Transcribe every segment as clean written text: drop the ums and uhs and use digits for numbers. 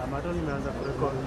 Amato nimeanza kurekodi.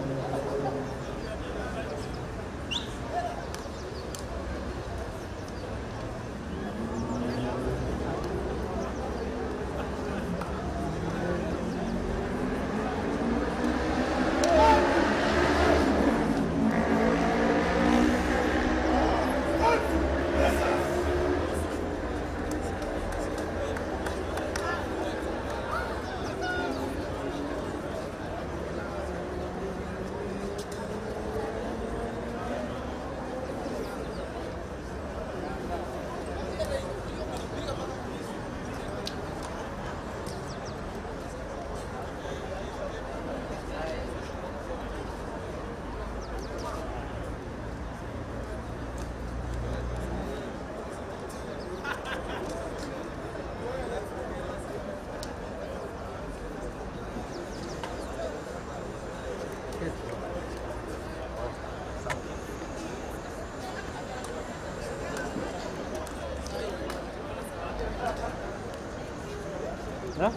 Huh?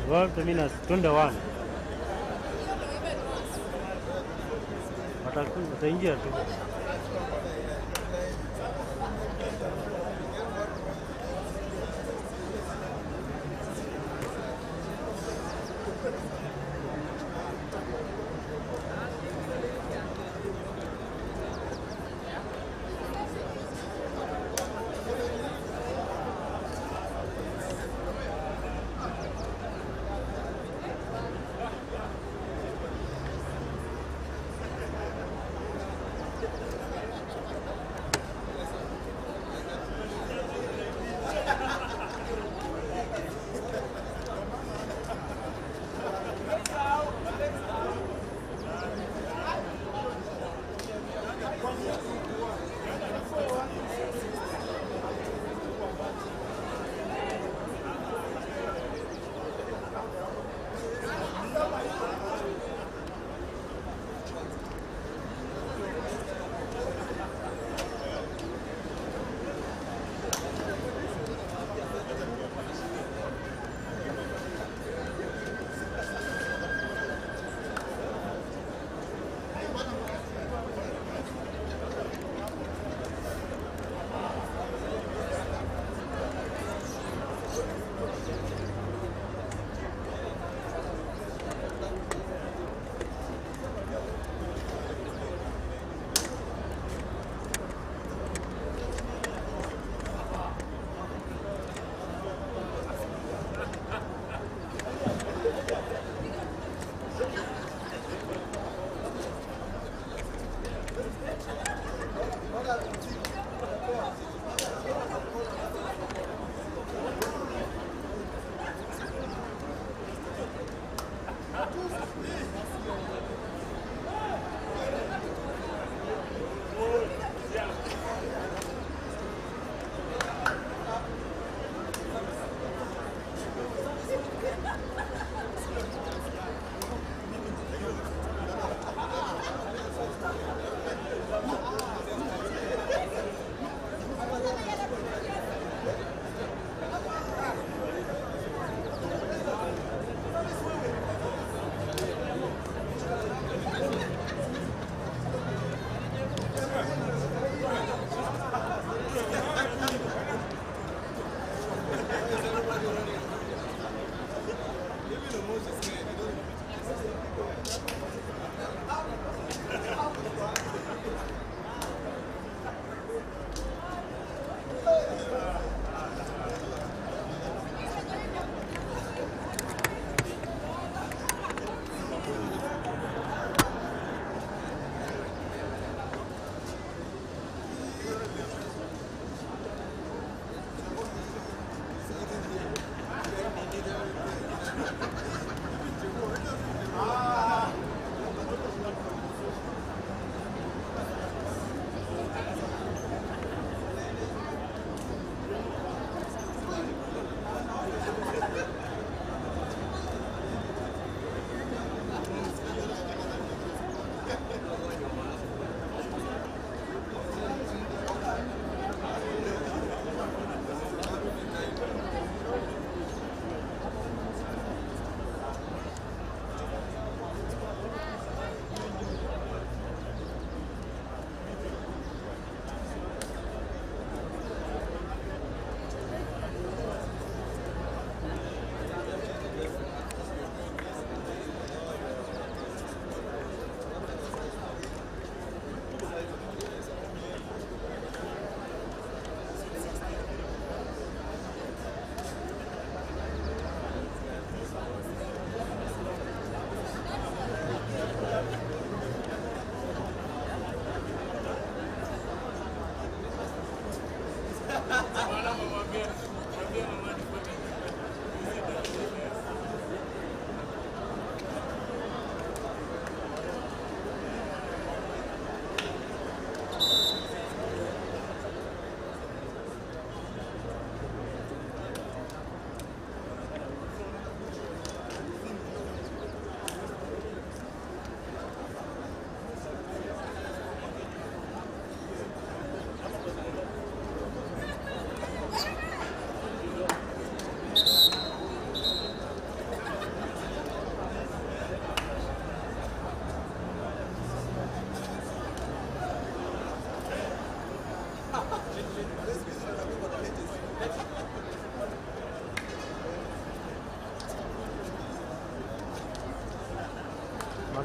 Well, minus 21. Wataingia tu.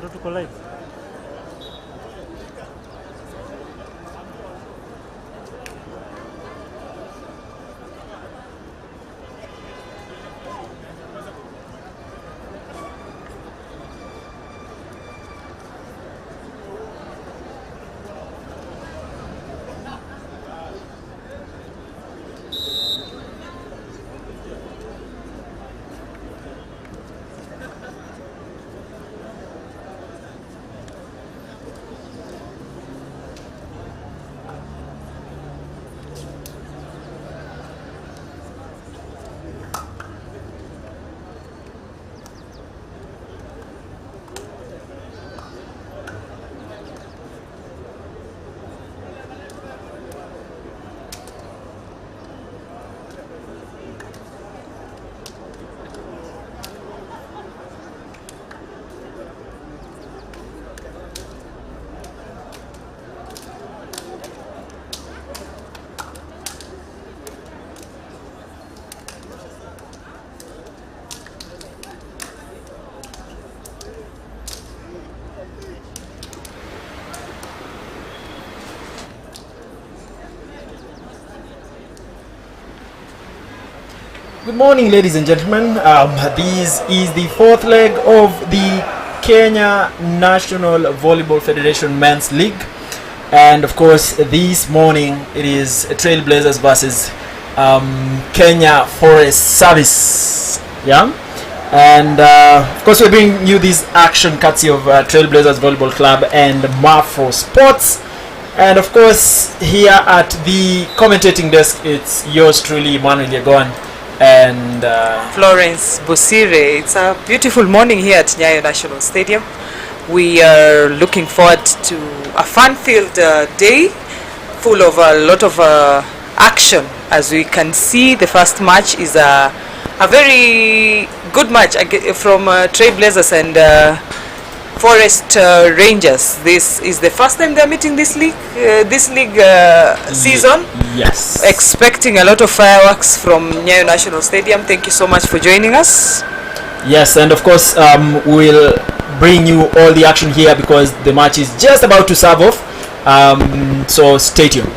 Bado tuko live. Good morning, ladies and gentlemen. This is the fourth leg of the Kenya National Volleyball Federation Men's League, and of course this morning it is Trailblazers versus Kenya Forest Service. Yeah, and of course we're bringing you this action courtesy of Trailblazers Volleyball Club and Mafro Sports. And of course here at the commentating desk it's yours truly, Emmanuel Yegon and Florence Bosire. It's a beautiful morning here at NYAYO National Stadium. We are looking forward to a fun-filled day full of a lot of action. As we can see, the first match is a very good match from Trailblazers and Forest Rangers. This is the first time they're meeting this league season. Yes. Expecting a lot of fireworks from NYAYO National Stadium. Thank you so much for joining us. Yes, and of course we'll bring you all the action here because the match is just about to serve off. So stay tuned.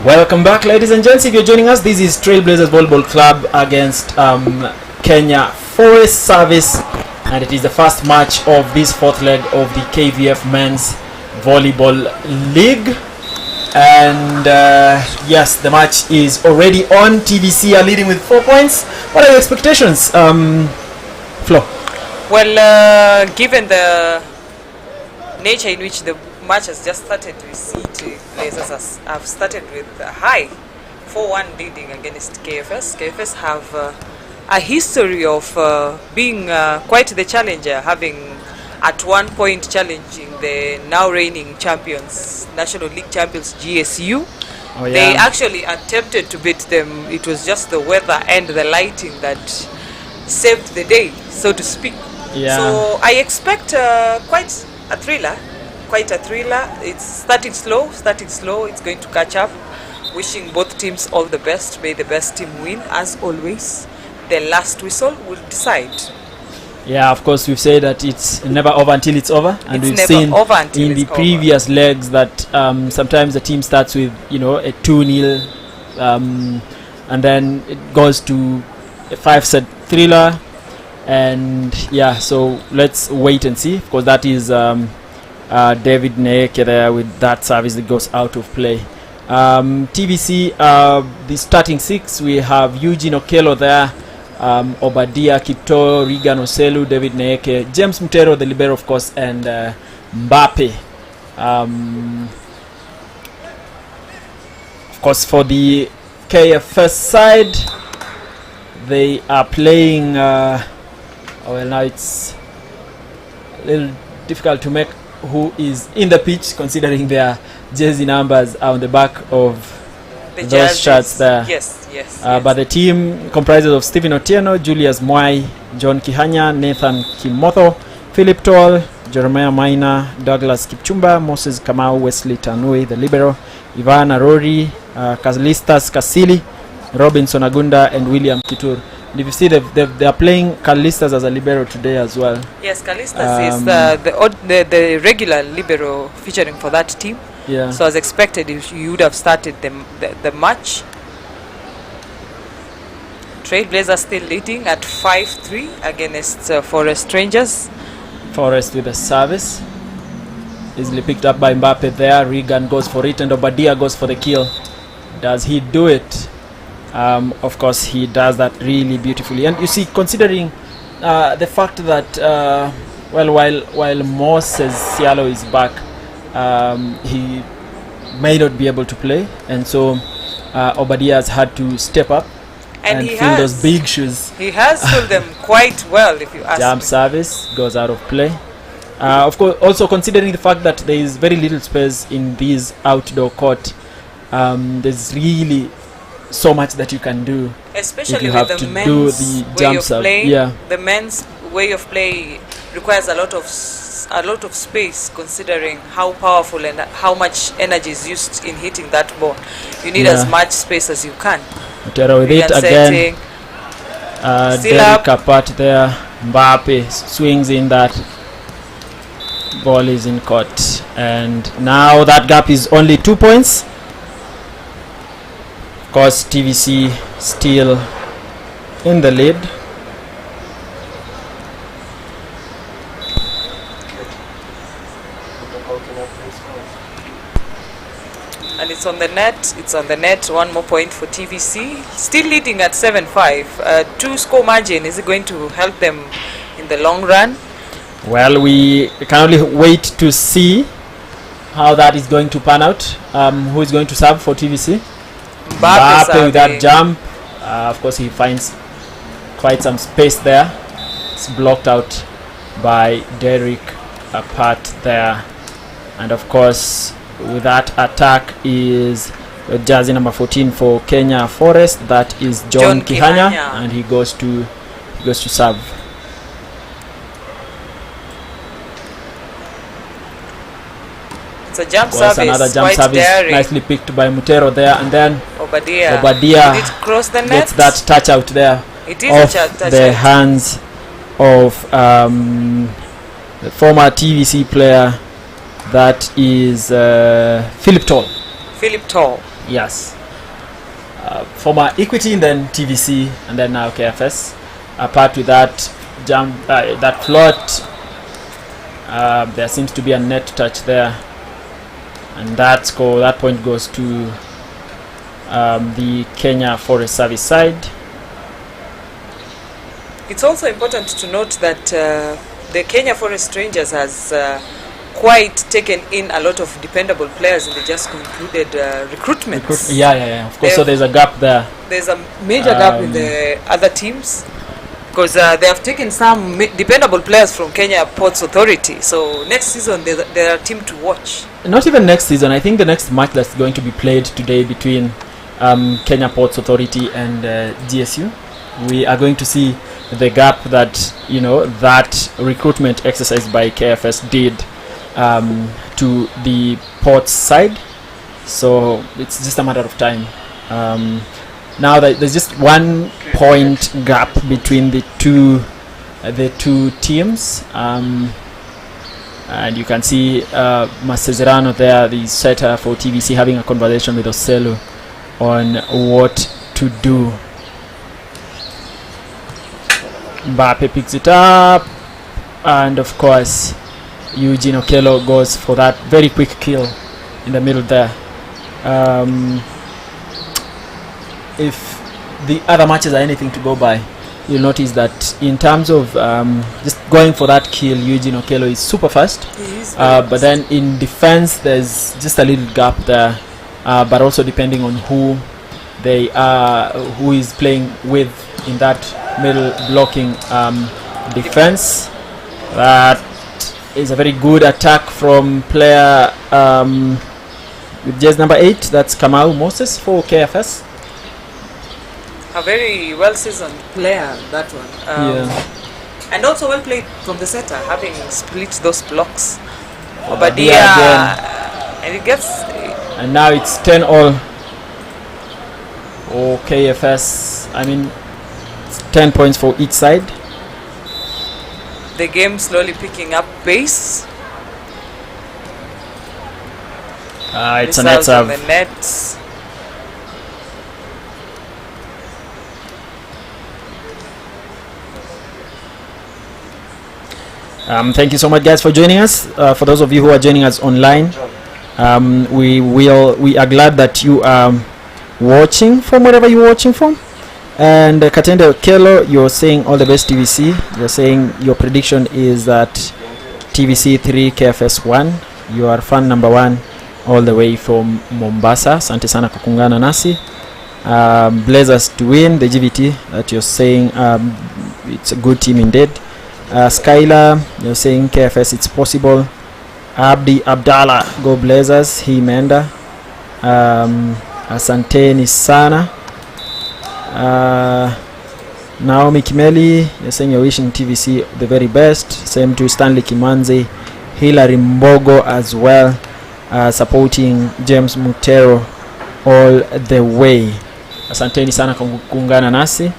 Welcome back, ladies and gents. If you're joining us, this is Trailblazers Volleyball Club against Kenya Forest Service, and it is the first match of this fourth leg of the KVF Men's Volleyball League. And yes, the match is already on. TVC are leading with 4 points. What are your expectations, Flo? Well, given the nature in which the match has just started, we see Trailblazers have started with a high 4-1 leading against KFS. KFS have a history of being quite the challenger, having at one point challenging the now reigning champions, National League champions GSU. Oh, yeah. They actually attempted to beat them. It was just the weather and the lighting that saved the day, so to speak. Yeah. So I expect quite a thriller. It's starting slow. It's going to catch up. Wishing both teams all the best. May the best team win, as always. The last whistle will decide. Yeah, of course, we've said that it's never over until it's over, and It's we've never seen over until in the it's previous legs that sometimes the team starts with a 2-0, and then it goes to a 5-set thriller, and yeah. So let's wait and see, because that is David Neeke there with that service that goes out of play. TVC, the starting six, we have Eugene Okello there, Obadia Kipto, Regan Oselu, David Neeke, James Mutero, the libero, of course, and Mbappe. Of course, for the KFS side, they are playing well, now it's a little difficult to make who is in the pitch, considering their jersey numbers are on the back of The those jerseys. shirts there. Yes. But the team comprises of Stephen Otieno, Julius Mwai, John Kihanya, Nathan Kimotho, Philip Toll, Jeremiah Maina, Douglas Kipchumba, Moses Kamau, Wesley Tanui, the libero, Ivan Arori, Kalistas Kasili, Robinson Agunda, and William Kitur. And if you see, they are playing Kalistas as a libero today as well. Yes, Kalistas is the regular libero featuring for that team. Yeah. So as expected, you would have started the match. Trailblazers still leading at 5-3 against Forest Rangers. Forest with a service, easily picked up by Mbappe there. Regan goes for it, and Obadia goes for the kill. Does he do it? Of course, he does that really beautifully. And you see, considering the fact that while Moses Sialo is back, he may not be able to play, and so Obadia has had to step up and fill those big shoes. He has filled them quite well, if you ask Jump me. service goes out of play. Of course, also considering the fact that there is very little space in this outdoor court, there's really so much that you can do. Especially you with have the to men's do the way jump of serve. playing. Yeah. The men's way of play requires a lot of space, considering how powerful and how much energy is used in hitting that ball. You need as much space as you can. Mutero with it again. Still Derek up. apart there. Mbappe swings in that. Ball is in court. And now that gap is only 2 points. Of course, TVC still in the lead. And it's on the net. 1 more point for TVC. Still leading at 7-5. 2-score margin. Is it going to help them in the long run? Well, we can only wait to see how that is going to pan out. Who is going to serve for TVC? Mbappe with that jump. Of course, he finds quite some space there. It's blocked out by Derek apart there. And of course, with that attack is jersey number 14 for Kenya Forest. That is John Kihanya, and he goes to serve. It's a jump service. Another jump service, daring. nicely picked by Mutero there, and then Obadia Obadia did it cross the net? gets that touch out there It is off a touch the out. hands of the former TVC player. That is Philip Toll. Philip Toll. Yes. former Equity, and then TVC, and then now KFS. Apart with that that plot, there seems to be a net touch there, and that point goes to the Kenya Forest Service side. It's also important to note that the Kenya Forest Rangers has quite taken in a lot of dependable players in the just concluded recruitments. Yeah, of course. So there's a gap there. There's a major gap in the other teams, because they have taken some dependable players from Kenya Ports Authority. So next season they're a team to watch. Not even next season. I think the next match that's going to be played today between Kenya Ports Authority and GSU, we are going to see the gap that that recruitment exercise by KFS did to the Ports side. So it's just a matter of time. Now that there's just 1 point gap between the two teams, and you can see Masezerano there, the setter for TVC, having a conversation with Oselu on what to do. Mbappe picks it up, and of course Eugene Okello goes for that very quick kill in the middle there. If the other matches are anything to go by, you'll notice that in terms of just going for that kill, Eugene Okello is super fast, but then in defense there's just a little gap there, but also depending on who is playing with in that middle blocking defense. That is a very good attack from player with jersey number 8, that's Kamau Moses for KFS. A very well seasoned player, that one. And also well played from the setter, having split those blocks. Obadia, and it gets. And now it's 10-all. Oh, KFS. I mean, it's 10 points for each side. The game slowly picking up pace. It's a net serve. The nets. Thank you so much, guys, for joining us. For those of you who are joining us online, we are glad that you are watching from wherever you're watching from. And Katende Okello, you're saying all the best TVC. You're saying your prediction is that TVC 3, KFS 1. You are fan number 1 all the way from Mombasa. Asante sana kukungana nasi. Blazers to win the GVT, that you're saying it's a good team indeed. Skylar, you're saying KFS, it's possible. Abdi Abdallah, go Blazers. He Menda. Asanteni sana. Naomi Kimeli, you're saying you're wishing TVC the very best. Same to Stanley Kimanzi. Hilary Mbogo as well, supporting James Mutero all the way. Asanteni sana kuungana nasi,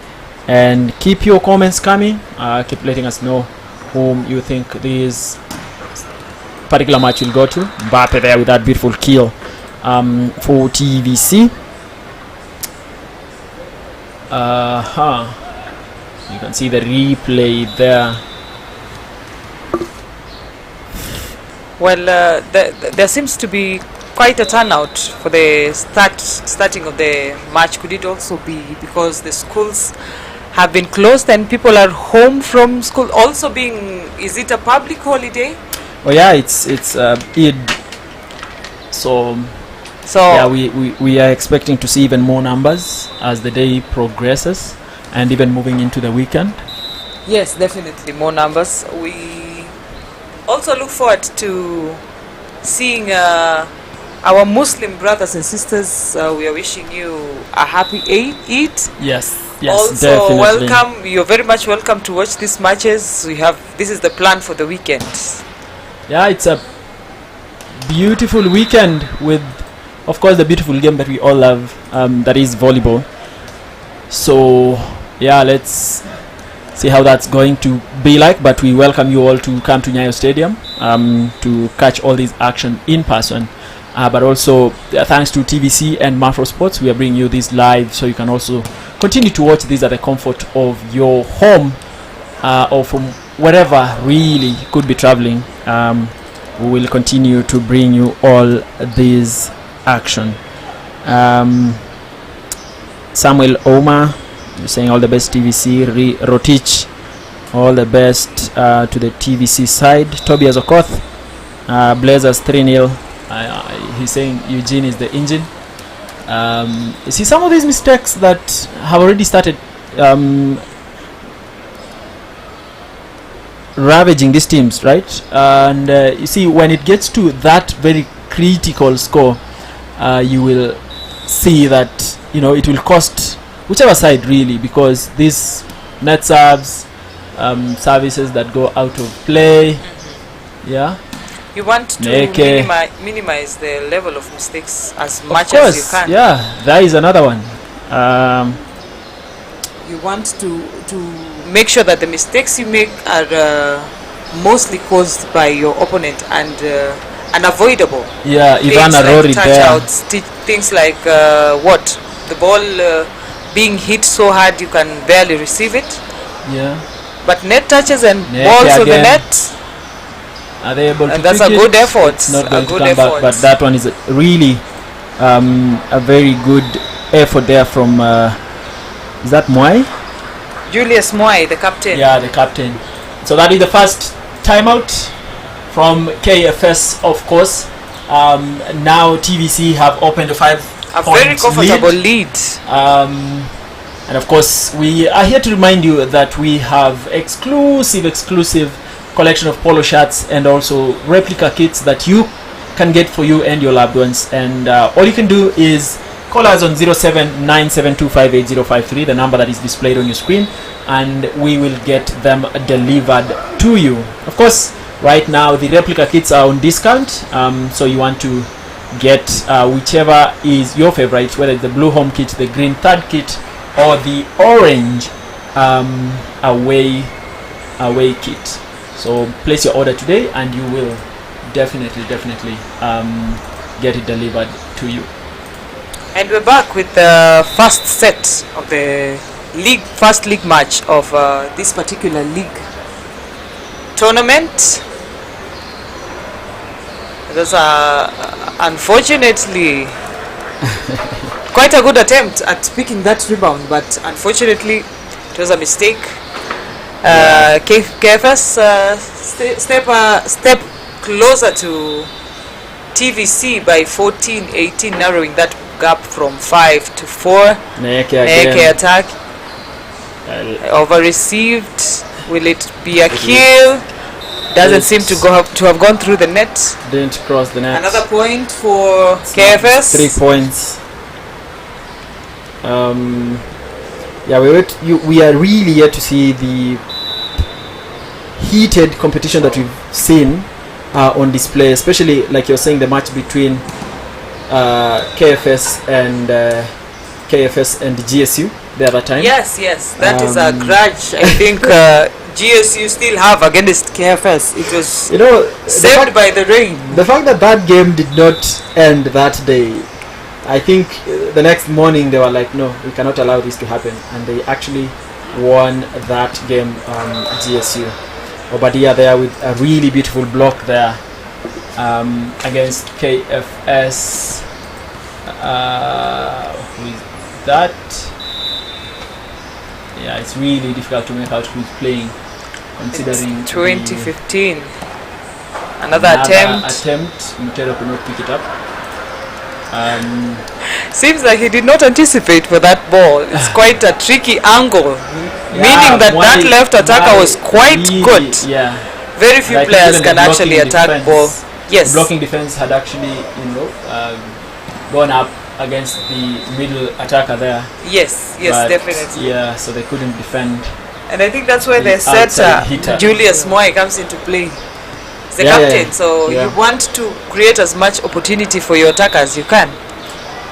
and keep your comments coming. Keep letting us know whom you think this particular match will go to. Mbappe there with that beautiful kill for TVC. You can see the replay there. Well, there seems to be quite a turnout for the starting of the match. Could it also be because the schools have been closed and people are home from school? Also is it a public holiday? Oh yeah, it's Eid. So yeah, we are expecting to see even more numbers as the day progresses, and even moving into the weekend. Yes, definitely more numbers. We also look forward to seeing our Muslim brothers and sisters. We are wishing you a happy Eid. Yes, also definitely. Welcome. You're very much welcome to watch these matches. This is the plan for the weekend. Yeah, it's a beautiful weekend with, of course, the beautiful game that we all love, that is volleyball. So yeah, let's see how that's going to be like, but we welcome you all to come to NYAYO Stadium to catch all this action in person but also thanks to TVC and Mafro Sports, we are bringing you this live, so you can also continue to watch this at the comfort of your home or from wherever really you could be traveling. We will continue to bring you all this action. Samuel Oma saying all the best TVC. Rotich, all the best to the TVC side. Tobias Okoth, Blazers 3-0. He's saying Eugene is the engine. You see some of these mistakes that have already started ravaging these teams, right? And you see, when it gets to that very critical score, you will see that, you know, it will cost whichever side really, because these net serves, services that go out of play, yeah. You want to minimize the level of mistakes as much course, as you can. Yeah, that is another one. You want to make sure that the mistakes you make are mostly caused by your opponent and unavoidable. Yeah, Ivana Rory there. Things like what? The ball being hit so hard you can barely receive it. Yeah. But net touches and balls on the net. Are they able to? And that's a good effort. It's not going to come back, but that one is really a very good effort there from. Is that Moy? Julius Moy, the captain. Yeah, the captain. So that is the first timeout from KFS, of course. Now TVC have opened a 5-point very comfortable lead. And of course, we are here to remind you that we have exclusive collection of polo shirts and also replica kits that you can get for you and your loved ones. And all you can do is call us on 0797258053, the number that is displayed on your screen, and we will get them delivered to you. Of course, right now the replica kits are on discount, so you want to get whichever is your favorite, whether it's the blue home kit, the green third kit, or the orange away kit. So place your order today and you will definitely get it delivered to you. And we're back with the first set of the first league match of this particular league tournament. Those are unfortunately quite a good attempt at picking that rebound, but unfortunately it was a mistake. KFS step closer to TVC by 14-18, narrowing that gap from 5 to 4. Neke attack. Over received. Will it be a kill? Doesn't seem to have gone through the net. Didn't cross the net. Another point for KFS. 3 points. Yeah, we are really yet to see the heated competition that we've seen on display, especially like you're saying, the match between KFS and GSU the other time. Yes, that is a grudge I think GSU still have against KFS. It was, you know, saved by the rain. The fact that game did not end that day, I think the next morning they were like, no, we cannot allow this to happen, and they actually won that game, GSU. Obadia there with a really beautiful block there against KFS. Who is that? Yeah, it's really difficult to make out who's playing, considering it's 2015. Another attempt. Mutero could not pick it up. Seems like he did not anticipate for that ball. It's quite a tricky angle, meaning that left attacker was quite good. Yeah, very few players can actually attack ball. Yes, the blocking defense had actually, gone up against the middle attacker there. Yes, but definitely. Yeah, so they couldn't defend. And I think that's where the setter Julius Moy comes into play. The captain, so you want to create as much opportunity for your attacker as you can.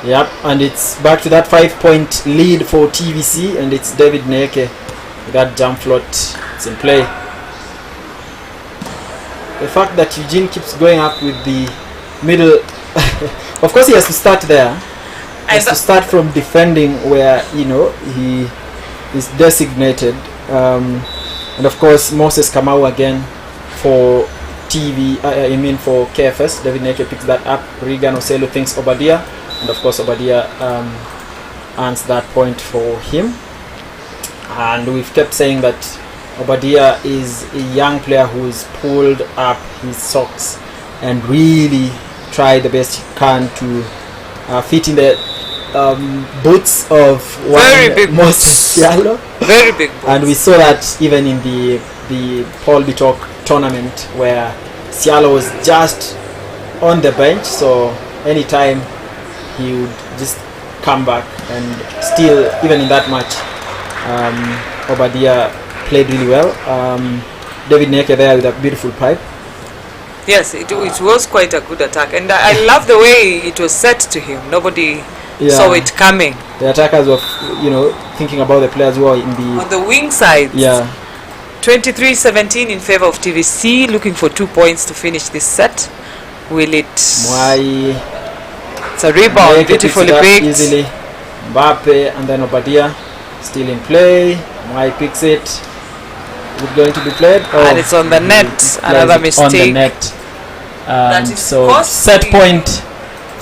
Yep, and it's back to that 5-point lead for TVC, and it's David Neke with that jump float. It's in play. The fact that Eugene keeps going up with the middle of course he has to start there. He has And to start from defending where he is designated, and of course Moses Kamau again for for KFS. David Neke picks that up. Regan Oselu thinks Obadia, and of course Obadia earns that point for him. And we've kept saying that Obadia is a young player who's pulled up his socks and really tried the best he can to fit in the boots of Very big Moses boots. Sialo. Very big boots. And we saw that even in the Paul Bitok tournament where Sialo was just on the bench, so anytime he would just come back, and still even in that match Obadia played really well. David Neke there with a beautiful pipe. Yes, it was quite a good attack, and I love the way it was set to him. Nobody saw it coming. The attackers were thinking about the players who are on the wing side. 23-17 in favor of TVC, looking for 2 points to finish this set. Will it? It's a rebound, beautifully picked. Easily. Mbappe and then Obadia still in play. Mwai picks it. Is it going to be played? And it's on the net. Another mistake. On the net. So costly. Set point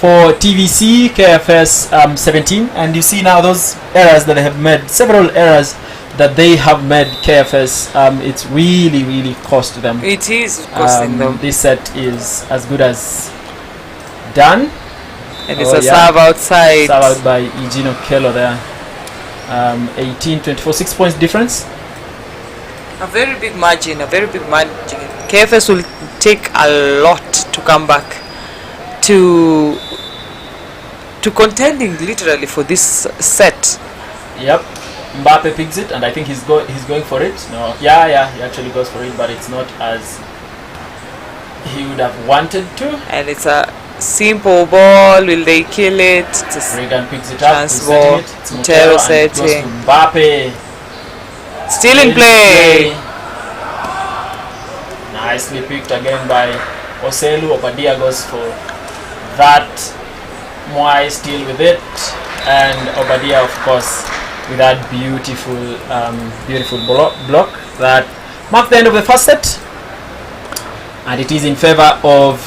for TVC, KFS 17. And you see now those errors that they have made, several errors that they have made KFS, it's really cost them. It is costing them. This set is as good as done. And it's a serve outside. Serve out by Eugenio Kello there. 18-24, 6 points difference. A very big margin. KFS will take a lot to come back to contending literally for this set. Yep. Mbappe picks it, and I think he's going for it. No, he actually goes for it, but it's not as he would have wanted to. And it's a simple ball. Will they kill it? Regan picks it up. Chance ball. Mutero setting. Mbappe. Still in play. Nicely picked again by Oselu. Obadia goes for that. Mwai still with it, and Obadia, of course, with that beautiful block that marked the end of the first set, and it is in favor of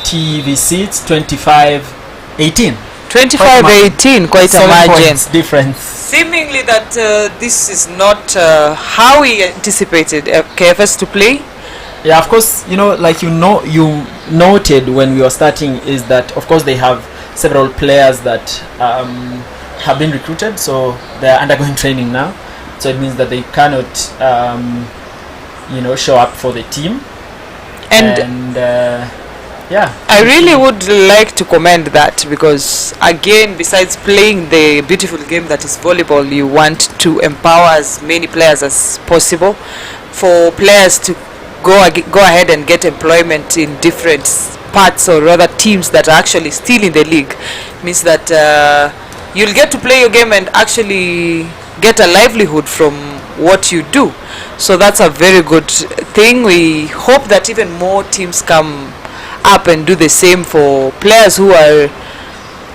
TVC. It's 25-18. 25-18, quite a margin difference. Seemingly that this is not how we anticipated KFS to play. Yeah, of course, you noted when we were starting is that of course they have several players that have been recruited, so they are undergoing training now, so it means that they cannot show up for the team, and I really would like to commend that, because again, besides playing the beautiful game that is volleyball, you want to empower as many players as possible, for players to go ahead and get employment in different parts, or rather teams that are actually still in the league. Means that you'll get to play your game and actually get a livelihood from what you do. So that's a very good thing. We hope that even more teams come up and do the same for players who are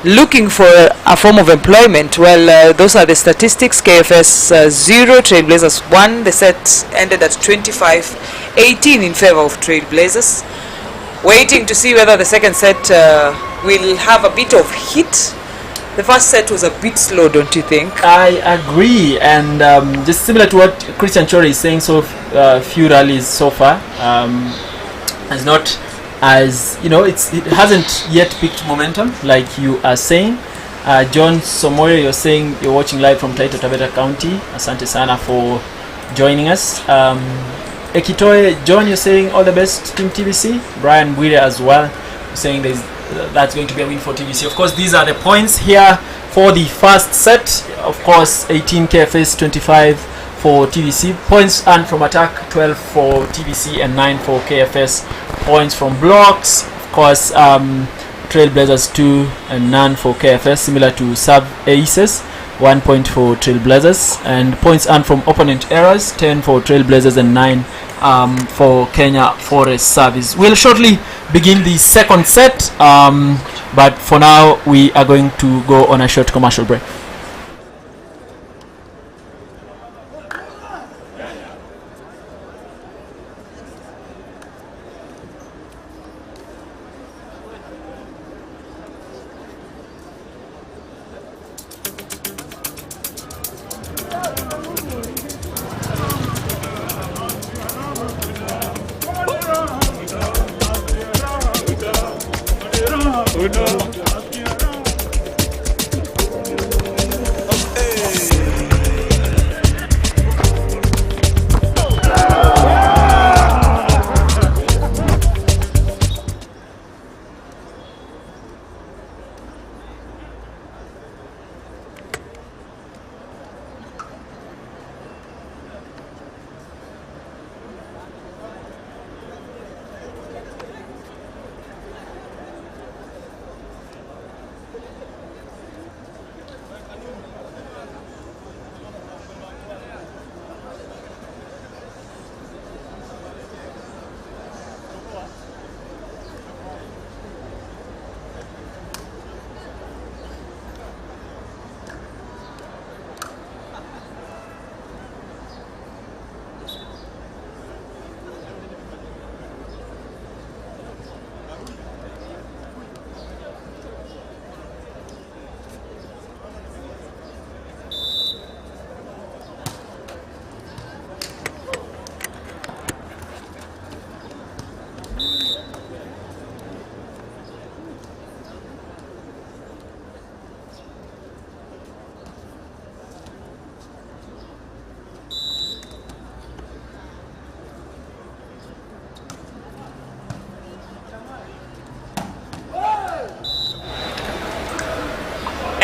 looking for a form of employment. Well, those are the statistics. KFS 0, Trailblazers 1. The set ended at 25-18 in favor of Trailblazers. Waiting to see whether the second set will have a bit of heat. The first set was a bit slow, don't you think? I agree, and just similar to what Christian Chori is saying, so few rallies so far. It's not as it hasn't yet picked momentum, like you are saying. John Somoyo, you're saying you're watching live from Taita Taveta County. Asante sana for joining us. Ekitoe John, you're saying all the best Team TBC. Brian Bwire as well, saying that's going to be a win for TBC. Of course, these are the points here for the first set. Of course, 18 KFS, 25 for TBC. Points earned from attack, 12 for TBC and 9 for KFS. Points from blocks, of course, Trailblazers 2 and none for KFS, similar to sub aces. 1 point for Trailblazers, and points earned from opponent errors, 10 for Trailblazers and 9 for Kenya Forest Service. We'll shortly begin the second set, but for now we are going to go on a short commercial break.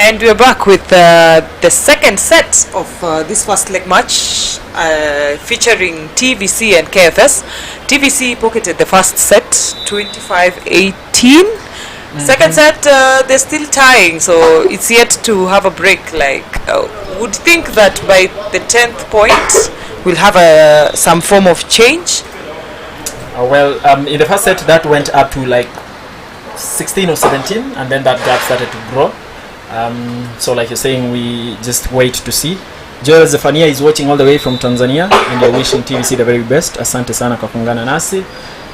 And we're back with the second set of this first leg match featuring TVC and KFS. TVC pocketed the first set 25-18. Second set they're still tying, so it's yet to have a break. Would think that by the 10th point we'll have some form of change. In the first set that went up to like 16 or 17, and then that gap started to grow. So like you're saying, we just wait to see. Joel Zefania is watching all the way from Tanzania, and they're wishing TVC the very best. Asante sana kwa kuungana nasi.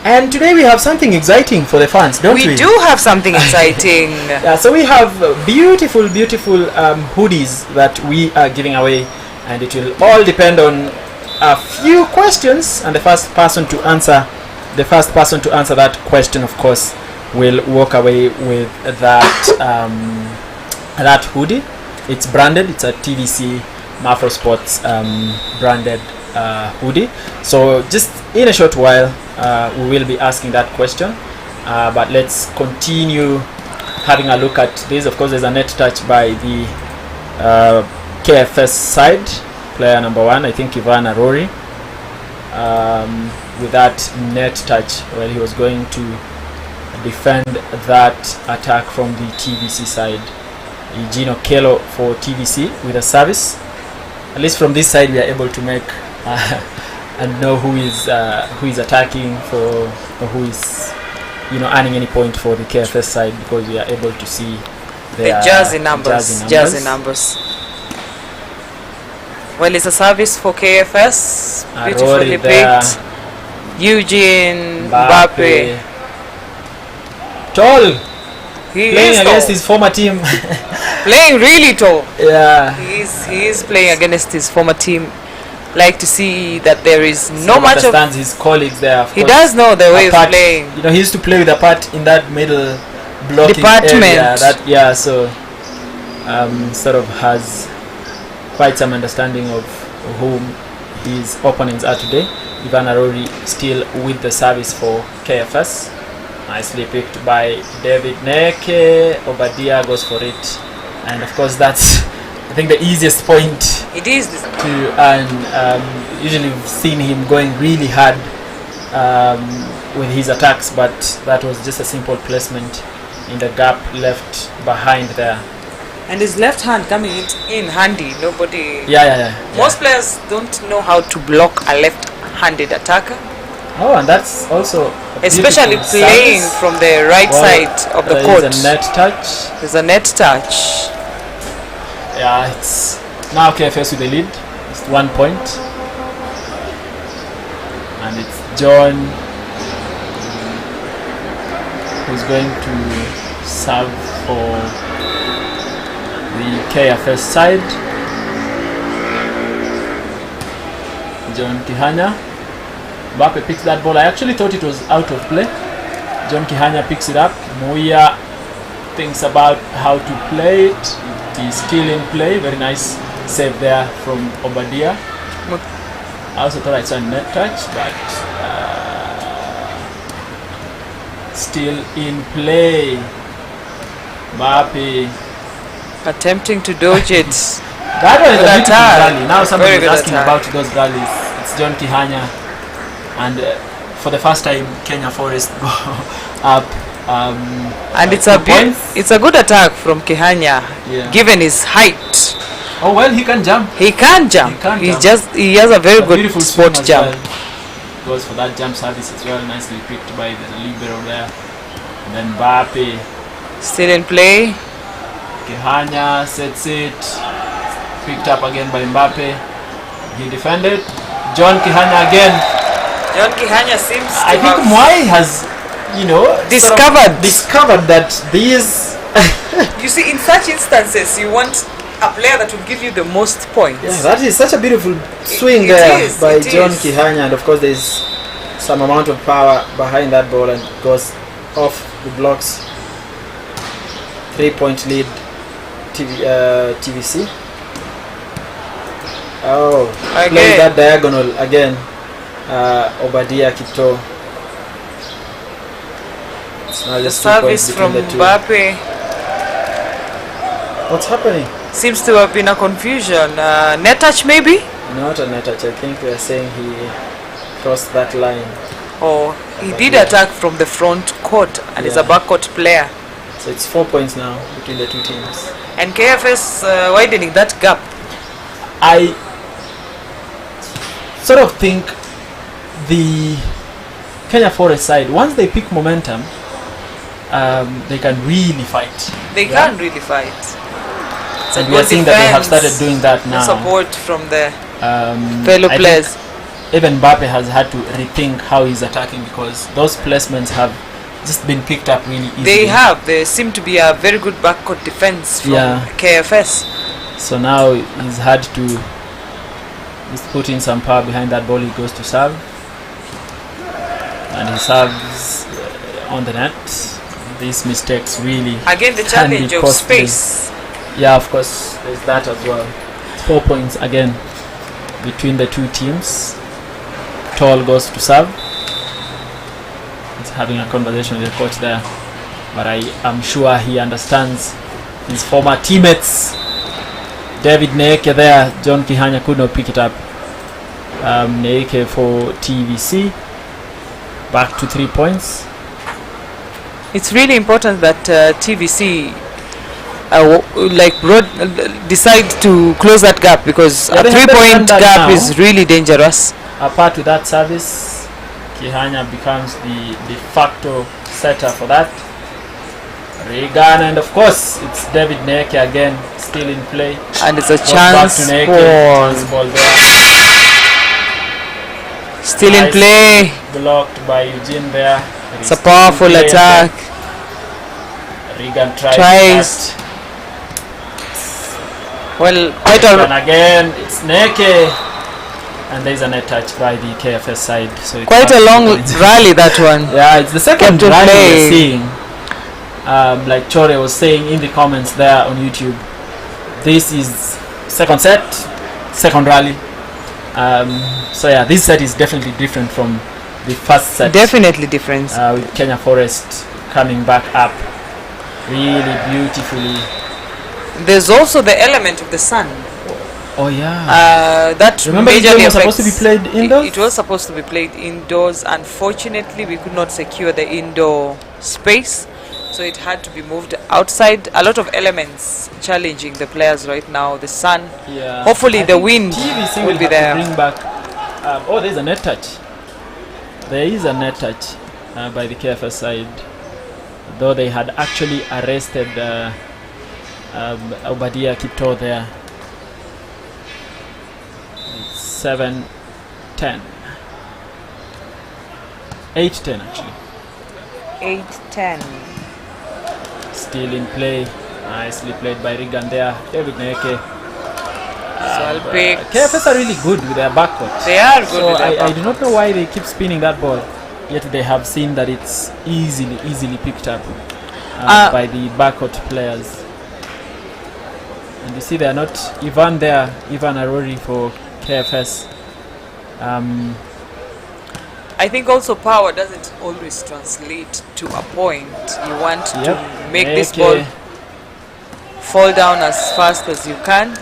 And today we have something exciting for the fans, don't we? We do have something exciting. So we have beautiful hoodies that we are giving away, and it will all depend on a few questions, and the first person to answer that question, of course, will walk away with that hoodie. It's branded. It's a TVC Mafro Sports branded hoodie. So just in a short while we will be asking that question, but let's continue having a look at this. Of course, there's a net touch by the KFS side, player number 1, I think Ivan Arori, with that net touch where he was going to defend that attack from the TVC side. Eugene Okello for TVC with a service. At least from this side we are able to make and know who is attacking for, or who is earning any point for the KFS side, because we are able to see the jersey numbers. Well, it's a service for KFS, beautifully picked. Eugene Mbappe, tall, he playing is against tall. his former team. Playing really tall. Yeah, He is playing against his former team. Like to see that there is no much of. Understands his colleagues there. He does know the way of playing. He used to play with a part in that middle blocking Department. area. So sort of has quite some understanding of whom his opponents are today. Ivan Arori still with the service for KFS. Nicely picked by David Neke. Obadia goes for it, and of course that's, I think, the easiest point It is. to earn. Usually we've seen him going really hard with his attacks, but that was just a simple placement in the gap left behind there. And his left hand coming in handy. Nobody. Yeah. Most players don't know how to block a left-handed attacker. Oh, and that's also especially beautiful playing service. from the right Well, side of the there court. is a net touch. There's a net touch. Yeah, it's now KFS with the lead. It's 1 point. And it's John who's going to serve for the KFS side. John Kihanya. Mbappe picks that ball. I actually thought it was out of play. John Kihanya picks it up. Muya thinks about how to play it. It is still in play. Very nice save there from Obadia. I also thought I saw a net touch, but still in play. Mbappe Attempting to dodge it. that one is Good a beautiful attack. rally. Now somebody Very was good asking attack. about those rallies. It's John Kihanya, and for the first time, Kenya Forest go up. And by it's a 2 points. it's a good attack from Kihanya, Yeah. given his height. Oh well, he can jump. He can jump. He can jump. He has a very A good beautiful spot swing as jump. well. Goes for that jump service as well. Nicely picked by the libero there. And then Mbappe, Still in play. Kihanya sets it. Picked up again by Mbappe. He defended. John Kihanya again. John Kihanya seems to I think have Mwai has, discovered that these. You see, in such instances, you want a player that will give you the most points. Yeah, that is such a beautiful swing it there is, by it John is. Kihanya, and of course there's some amount of power behind that ball and goes off the blocks. 3-point lead TVC. Oh, Again. plays that diagonal again. Obadia Kipto. It's now The just 2 points service between from the two. Mbappe What's happening? seems to have been a confusion. Net touch maybe? Not a net touch. I think we are saying he crossed that line. Or he did attack from the front court and is a Yeah. backcourt player. So it's 4 points now between the two teams. And KFS widening that gap. I sort of think the Kenya Forest side, once they pick momentum, they can really fight. They can really fight. It's a And we are good seeing that they have defense. started doing that The now. support from the I fellow think players. even Mbappe has had to rethink how he's attacking because those placements have just been picked up really easily. They have. There seem to be a very good backcourt defense from Yeah. KFS. So now he's had to just put in some power behind that ball. He goes to serve. And he serves on the net. These mistakes really Again, the can challenge be of costly. space. Yeah, of course, there's that as well. 4 points again between the two teams. Tall goes to serve. He's having a conversation with the coach there, but I am sure he understands his former teammates. David Neeke there. John Kihanya could not pick it up. Neeke for TVC. Back to 3 points. It's really important that TVC decide to close that gap because Yeah, a they have 3-point done that gap now. is really dangerous. Apart with that service, Kihanya becomes the de facto setter for that. Regan, and of course it's David Neeke again, still in play. And it's a Goes back chance to Neeke. for Chance ball there. still in Nice. play. Blocked by Eugene there. It's a powerful Still in play attack. again. Regan tries. Tries. Well, quite And a again it's Neeke. And there's a net touch by the KFS side. So it's quite back a to long points. rally that one. Yeah, it's the second Kept on rally we're playing. seeing. Like Chore was saying in the comments there on YouTube, this is second set, second rally. So yeah, this set is definitely different from the first set. Definitely different. With Kenya Forest coming back up really beautifully. There's also the element of the sun. Oh yeah. That Remember this game majorly was supposed to be affects- played indoors? It was supposed to be played indoors. Unfortunately, we could not secure the indoor space, so it had to be moved outside. A lot of elements challenging the players right now. The sun. Yeah. Hopefully I the think wind TVC will be have to there. bring back. Oh, there's a net touch. there is a net touch by the KFS side, though they had actually arrested Obadia Kipto there. It's 7-10. 8-10 actually. 8-10. Still in play. Nicely played by Regan there. David Neke. KFS are really good with their backcourt. They are good so with their I do not know why they keep spinning that ball. Yet they have seen that it's easily picked up by the backcourt players. And you see they are not Ivan there, Ivan Arori for KFS. I think also power doesn't always translate to a point. You want to make this ball fall down as fast as you can.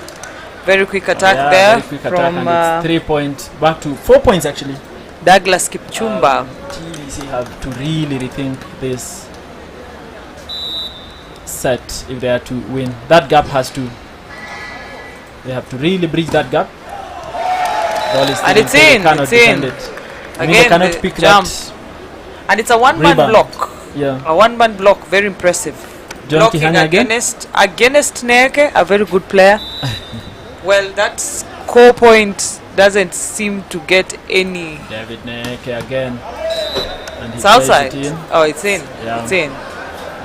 Very quick attack there very quick from attack, and it's 3 points back to 4 points actually. Douglas Kipchumba. TBC have to really rethink this set if they are to win. That gap has to. They have to really bridge that gap. And it's in. It's in. Again, cannot pick jump. that. And it's a one-man block. Yeah. A one-man block, very impressive. John Blocking Kihanya against Neke, a very good player. Well, that score point doesn't seem to get any. David Neke again. And It's outside. Oh, it's in. Yeah. It's in.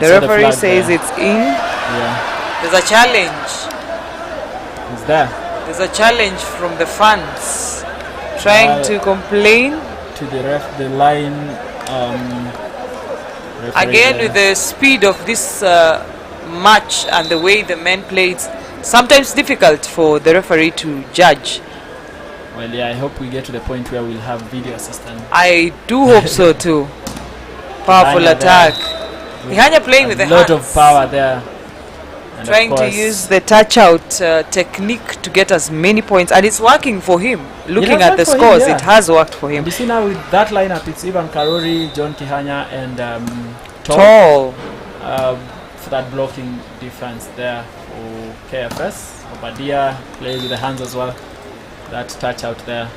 The referee says there. it's in. Yeah. There's a challenge. It's there. There's a challenge from the fans trying to complain. To the line. Again, with the speed of this match and the way the men play, it's sometimes difficult for the referee to judge. Well, yeah, I hope we get to the point where we'll have video assistant. I do hope so too. Powerful attack. Ihanya playing with the hands. A lot of power there. And trying to use the touch out technique to get as many points, and it's working for him. Looking at the scores, it has worked for him. And you see now with that lineup, it's Ivan Karori, John Kihanya, and Tall. For that blocking defense there for KFS. Obadia plays with the hands as well. That touch out there.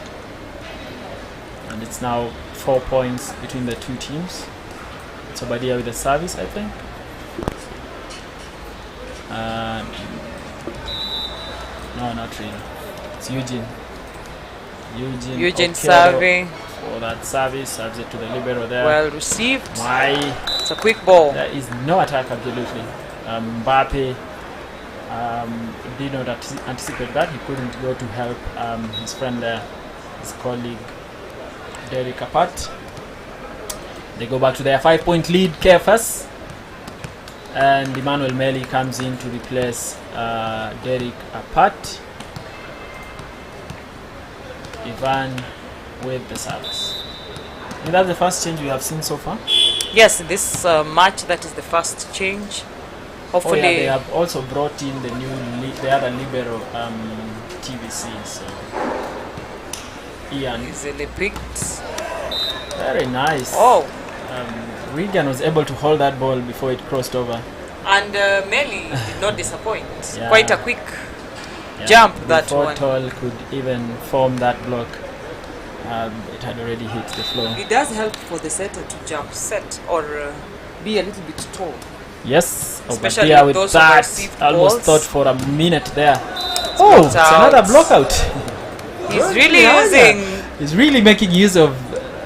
And it's now 4 points between the two teams. It's Obadia with the service, I think. No, not really. It's Eugene. Eugene serving. For that service, serves it to the libero there. Well received. It's a quick ball. There is no attack, absolutely. Mbappe did not anticipate that. He couldn't go to help his friend there, his colleague Derek Apat. They go back to their 5-point lead, KFS. And Emmanuel Meli comes in to replace Derek Apat. Ivan with the service. And that's the first change we have seen so far? Yes, in this match, that is the first change. Hopefully, they have also brought in the other libero, TVC. So Ian easily picked. Very nice. Oh, Regan was able to hold that ball before it crossed over. And Meli did not disappoint. Quite a quick jump that one. Before Tall could even form that block, it had already hit the floor. It does help for the setter to jump set or be a little bit tall. Yes, especially with those that, almost thought for a minute there. It's another block out. He's really using. He's really making use of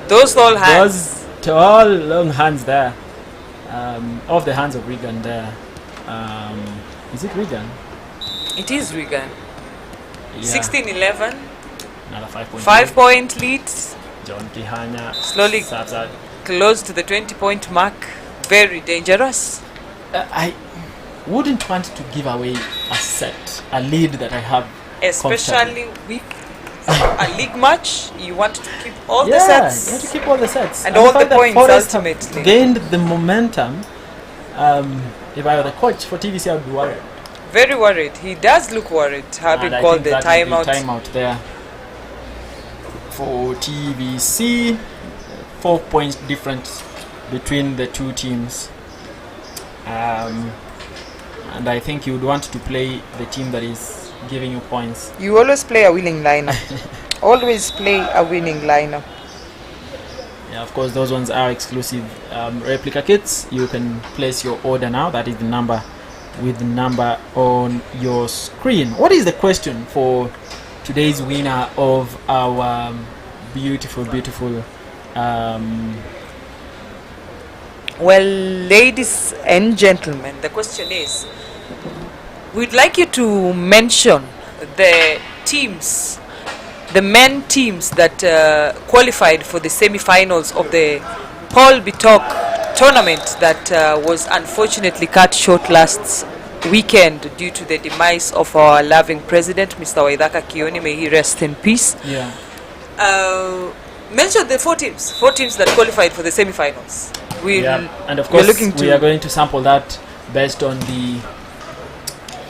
those tall hands. Those tall, long hands there. Off the hands of Regan there. Is it Regan? It is Regan. Yeah. 16-11. Another 5-point lead. John Kihanya slowly close to the 20-point mark. Very dangerous. I wouldn't want to give away a lead that I have. Especially with a league match, you want to keep all the sets. You want to keep all the sets. And all the points ultimately. Gained the momentum. If I were the coach for TVC, I would be worried. Very worried. He does look worried, having called the timeout. Timeout there for TVC. 4 points difference between the two teams. And I think you would want to play the team that is giving you points. You always play a winning lineup. Always play a winning lineup. Yeah, of course, those ones are exclusive replica kits. You can place your order now. That is the number with the number on your screen. What is the question for today's winner of our beautiful Well, ladies and gentlemen, the question is, we'd like you to mention the teams, the men teams that qualified for the semi-finals of the Paul Bitok tournament that was unfortunately cut short last weekend due to the demise of our loving president, Mr. Waithaka Kioni. May he rest in peace. Yeah. Mention the four teams that qualified for the semi-finals. And of course, we are going to sample that based on the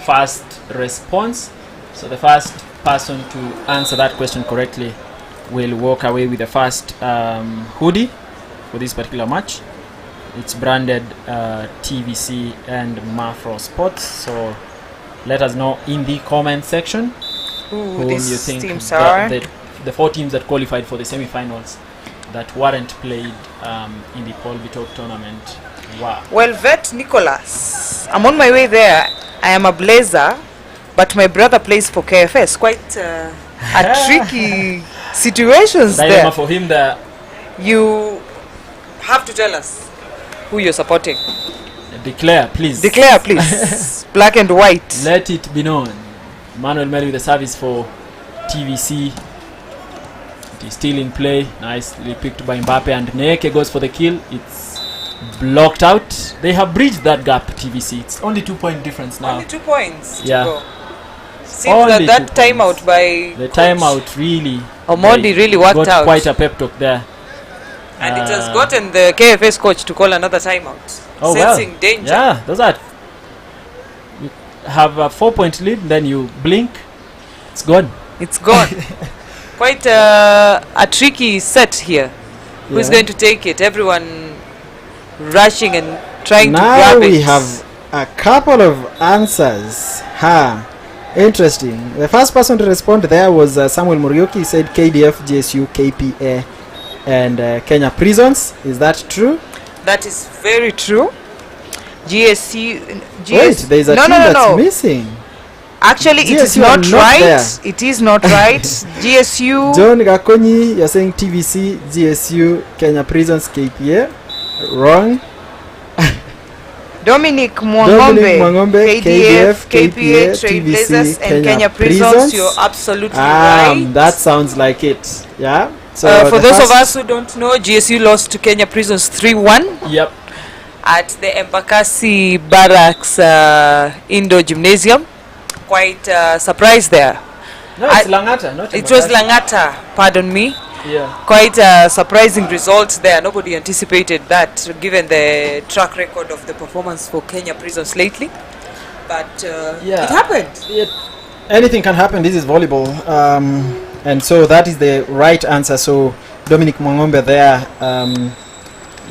first response. So the first person to answer that question correctly will walk away with the first hoodie for this particular match. It's branded TVC and Mafro Sports. So let us know in the comment section whom you think teams are. The four teams that qualified for the semi-finals that weren't played in the Paul Bitok tournament. Wow. Well, Vet Nicholas, I'm on my way there. I am a Blazer, but my brother plays for KFS. Quite a tricky situations there. For him there. You have to tell us who you're supporting. Declare, please. Declare, please. Black and white. Let it be known. Manuel Meli with the service for TVC. It is still in play. Nicely picked by Mbappe, and Neke goes for the kill. It's blocked out. They have bridged that gap, TVC. It's only 2-point difference now. Only 2 points. Yeah. To go. Seems that timeout by the timeout really. Omondi really worked got out. Quite a pep talk there. And it has gotten the KFS coach to call another timeout. Oh, sensing danger. Yeah, those are. You have a 4-point lead, then you blink. It's gone. It's gone. Quite a tricky set here. Who's going to take it? Everyone rushing and trying to grab it. Now we have a couple of answers. Interesting. The first person to respond there was Samuel Muriuki. He said KDF, GSU, KPA, and Kenya Prisons. Is that true? That is very true. GSU. Wait, there's a team that's missing. Actually, GSU it is not right. There. It is not right. GSU. John Gakonyi, you're saying TVC, GSU, Kenya Prisons, KPA. Wrong. Dominic Mwangombe, KDF, KPA, Trailblazers, and Kenya Prisons. You're absolutely right. That sounds like it. Yeah. So for those of us who don't know, GSU lost to Kenya Prisons 3-1. Yep. At the Embakasi Barracks Indoor Gymnasium. Quite surprised there. No, it's Langata, not It was Langata, pardon me. Yeah. Quite a surprising result there. Nobody anticipated that, given the track record of the performance for Kenya Prisons lately. But it happened. Anything can happen. This is volleyball. And so that is the right answer. So Dominic Mwangombe there,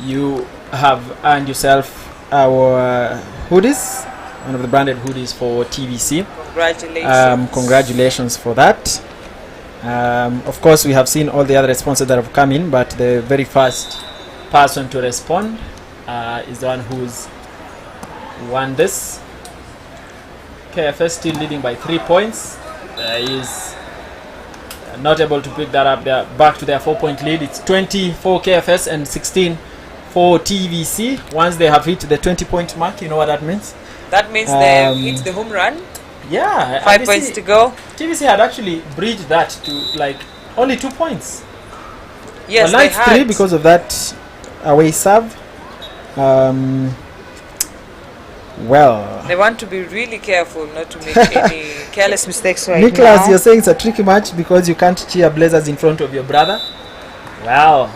you have earned yourself our hoodies, one of the branded hoodies for TVC. Congratulations. Congratulations for that. Of course, we have seen all the other responses that have come in, but the very first person to respond is the one who's won this. KFS still leading by 3 points. Is not able to pick that up. They're back to their 4-point lead. It's 20 for KFS and 16 for TVC. Once they have hit the 20-point mark, you know what that means? That means they hit the home run. Yeah. 5 points to go. TVC had actually bridged that to like only 2 points. Yes, they had 3 because of that away serve. Well, they want to be really careful not to make any careless mistakes right Nicholas, now. You're saying it's a tricky match because you can't cheer Blazers in front of your brother. Wow.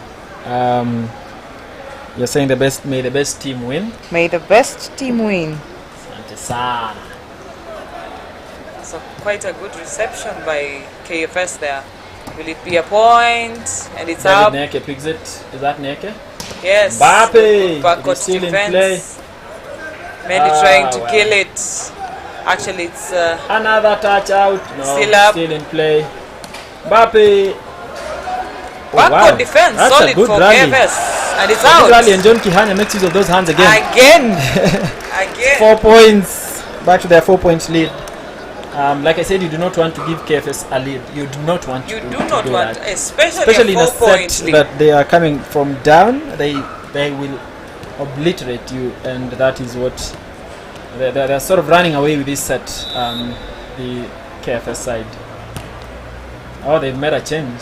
You're saying may the best team win. May the best team win. Asante sana. So quite a good reception by KFS there. Will it be a point? And it's up. Neke picks it. Is that Neke? Yes. Mbappe. Backcourt still defense. in play. Many trying to kill it. Actually, it's another touch out. No, still up. Still in play. Mbappe. Backward defense, That's a solid good for rally. KFS. And it's Good out. rally, and John Kihanya makes use of those hands again. Again. 4 points. Back to their 4-point lead. Like I said, you do not want to give KFS a lead. You do not want You to do to not do want, that. especially in a a 4-point set lead. that they are coming from down. They will obliterate you, and that is what they're sort of running away with this set. The KFS side. Oh, they've made a change.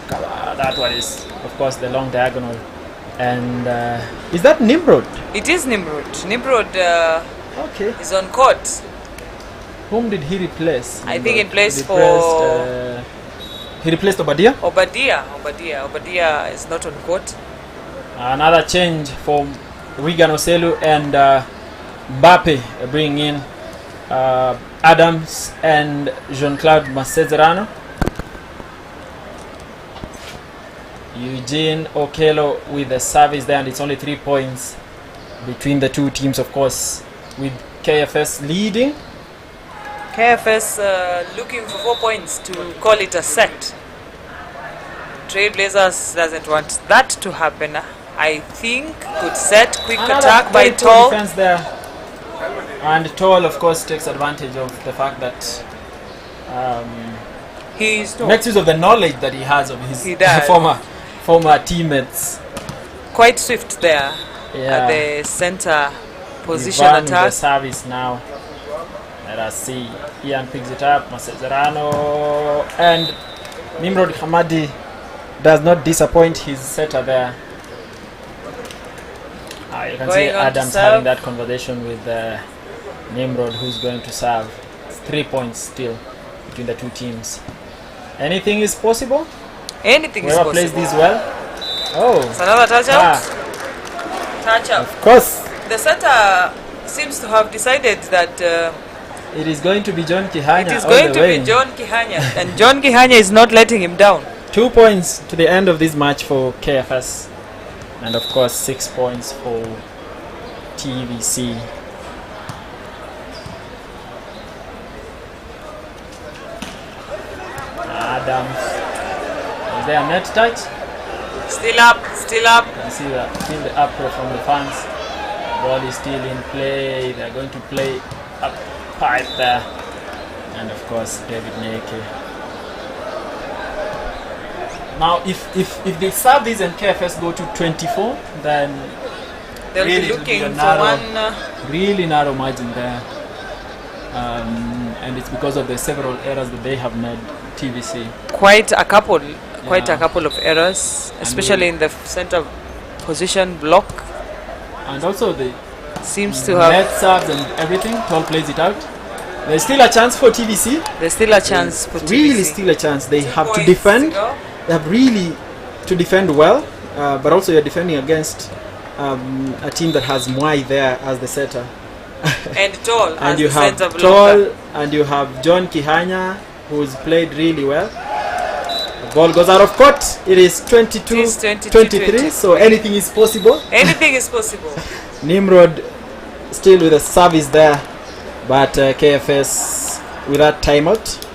That one is, of course, the long diagonal. And is that Nimrod? It is Nimrod. Nimrod Okay. is on court. Whom did he replace? I think in place He for he replaced Obadia. Obadia is not on court. Another change for Wigan Oselu and Mbappe, bringing in Adams and Jean-Claude Masezerano. Eugene Okello with the service there, and it's only 3 points between the two teams, of course, with KFS leading. KFS looking for 4 points to call it a set. Trailblazers doesn't want that to happen. I think good set, quick attack by Tall. Defense there. And Tall, of course, takes advantage of the fact that He's makes use of the knowledge that he has of his He does. former teammates. quite swift there Yeah. at the center position Ivan with the attack. service now. Let us see. Ian picks it up. Masezerano and Nimrod Hamadi does not disappoint his setter there. You can see Going on to Adams serve. having that conversation with Nimrod, who's going to serve. It's 3 points still between the two teams. Anything is possible. Anything is Whoever plays possible. this well. Oh, It's another touch out. Touch out. of course, The center seems to have decided that it is going to be John Kihanya. it is all going the to way. be John Kihanya, and John Kihanya is not letting him down. 2 points to the end of this match for KFS, and of course 6 points for TVC. Adams. Is there a net touch? Still up, still up. You can see feel the uproar from the fans. Ball is still in play. They're going to play up pipe there, and of course David Neke. Now, if they serve this and KFS go to 24, then They'll really be it'll looking a for narrow, one. really narrow margin there, and it's because of the several errors that they have made. TVC. Quite a couple Yeah. of errors, especially in the center position block. And also the Seems to have. net serves and everything. Tall plays it out. There's still a chance for TVC. There's still a chance for Really, TBC. still a chance. They have to Points defend. go. They have really to defend well, but also you're defending against a team that has Mwai there as the setter, And Tall as and you the have center Tall, blocker. and you have John Kihanya, who's played really well. The ball goes out of court. It is 22, It is 22, 23, so anything is possible. Anything is possible. Nimrod still with a service there, but KFS with that timeout.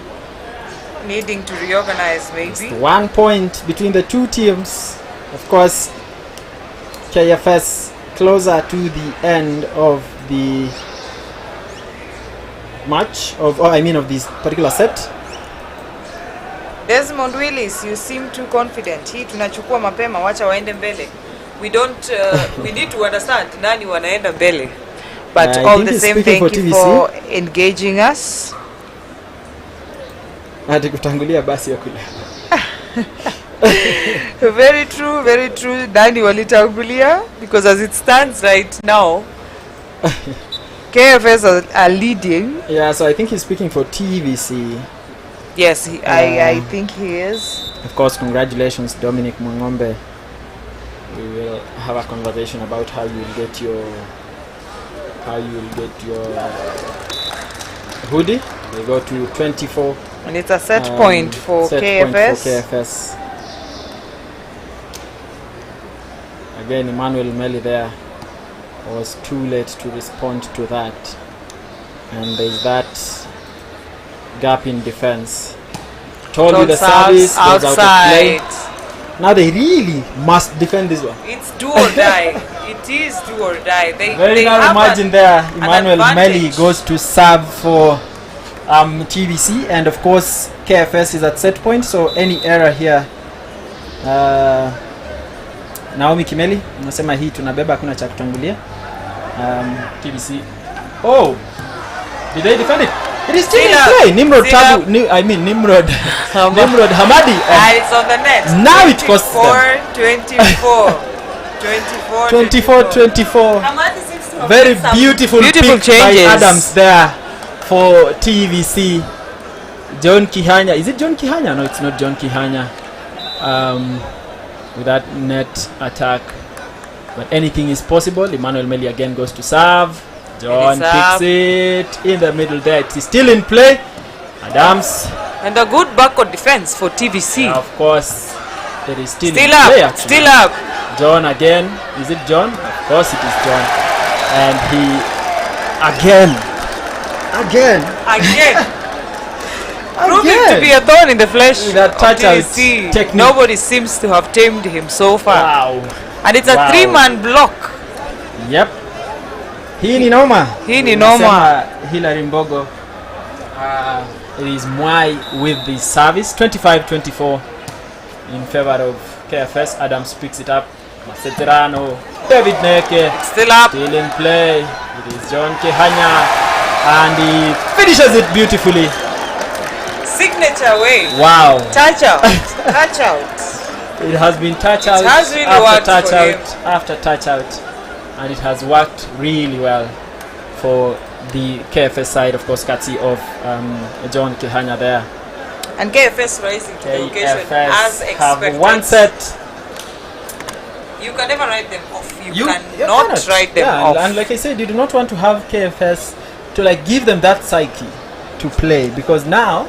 Needing to reorganize maybe. 1 point between the two teams. Of course, KFS closer to the end of the match of this particular set. Desmond Willis, you seem too confident. Hii tunachukua mapema, wacha waende mbele. We don't we need to understand nani wanaenda mbele. But I all think the he's same, speaking thank for you TVC. for engaging us. Ati kutangulia basi ya kule. Very true, very true. Nani walitangulia, because as it stands right now, KFS are leading. Yeah, so I think he's speaking for TVC. Yes, I think he is. Of course, congratulations, Dominic Mwangombe. We will have a conversation about how you will get your hoodie. They go to 24. And it's a set point for set KFS. point for KFS. Again, Emmanuel Meli there was too late to respond to that, and there's that gap in defense. Told with the service, goes out of play. outside. Now they really must defend this one. It's do or die. It is do or die. Very they narrow have margin there. Emmanuel advantage. Meli goes to serve for TBC, and of course KFS is at set point, so any error here. Naomi Kimeli unasema hii tunabeba, hakuna cha kutangulia. TBC. Oh, did they defend it? It is still in play. Nimrod Tabu, Nimrod Nimrod Hamadi, and it's on the net. Now it costs them. 24-24. Hamadi seems to have Very made some beautiful pick changes by Adams there for TVC. John Kihanya. Is it John Kihanya? No, it's not John Kihanya. With that net attack. But anything is possible. Emmanuel Meli again goes to serve. John kicks it in the middle there. It is still in play. Adams. And a good backward defense for TVC. Yeah, of course. It is still in up. play actually. Still up. John again. Is it John? Of course it is John. And he again. Proving to be a thorn in the flesh That touch out TVC. technique. Nobody seems to have tamed him so far. Wow. And it's a 3-man block. Yep. Hii ni noma. Noma. Hilary Mbogo. It is Mwai with the service. 25-24 in favor of KFS. Adams picks it up. Maseterano. David Neke. Still up. Still in play. It is John Kehanya. And he finishes it beautifully. Signature way. Wow. Touch out. Touch out. It has been touch out has really after worked touch for out him. after touch out, and it has worked really well for the KFS side, of course, courtesy of John Kihanya there. And KFS rising to the occasion as expected. Have one set. You can never write them off. You cannot cannot write them off. And like I said, you do not want to have KFS to like give them that psyche to play, because now.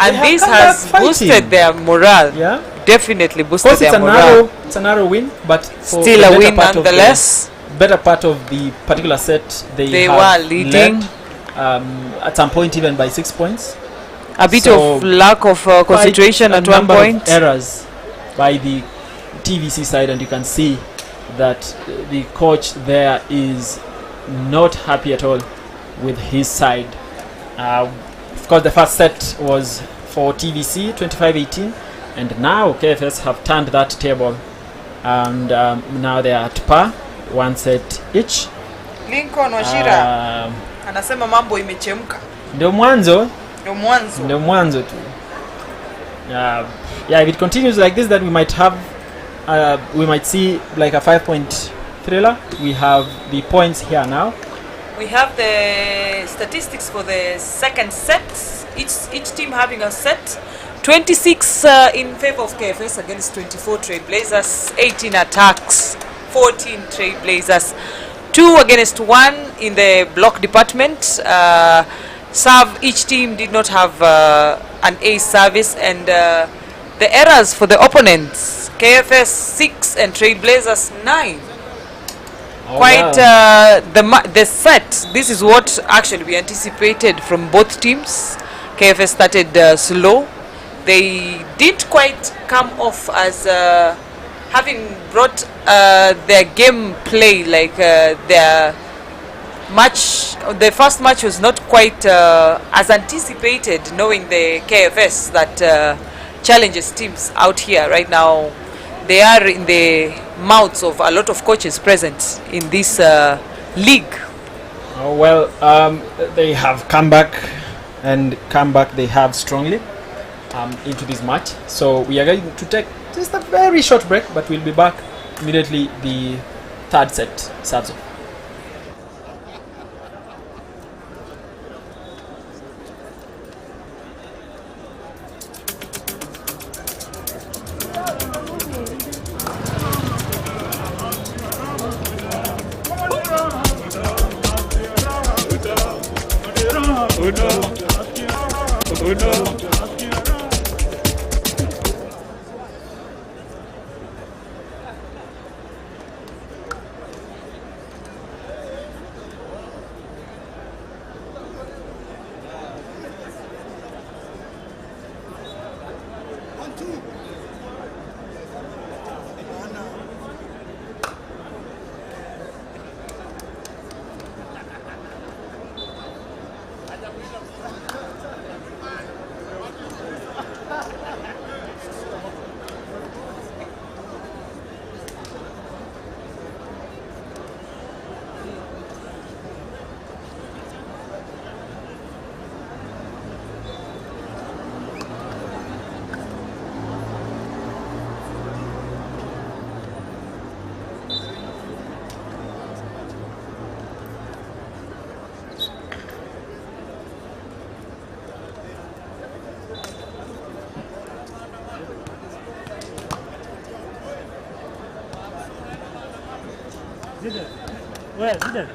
And this has boosted their morale. Yeah. Definitely boosted their morale. It's a narrow win, but for still a win nonetheless. Better part of the particular set, they were leading. At some point even by 6 points. A bit of lack of concentration at one point. Errors by the TVC side, and you can see that the coach there is not happy at all with his side. Of course, the first set was for TVC 25-18, and now KFS have turned that table, and now they are at par, one set each. Lincoln Washira anasema mambo imechemka. Ndio mwanzo tu. Yeah, if it continues like this, then we might have we might see like a 5-point thriller. We have the points here now. We have the statistics for the second set. Each team having a set. 26 in favor of KFS against 24 Trailblazers. 18 attacks, 14 Trailblazers. 2 against 1 in the block department. Serve, each team did not have an ace service, and the errors for the opponents. KFS 6 and Trailblazers 9. The set. This is what actually we anticipated from both teams. KFS started slow. They didn't quite come off as having brought their game play, like their match. The first match was not quite as anticipated, knowing the KFS that challenges teams out here right now. They are in the mouths of a lot of coaches present in this league. They have come back they have strongly into this match. So we are going to take just a very short break, but we'll be back immediately. The third set starts off. Where? Sit there.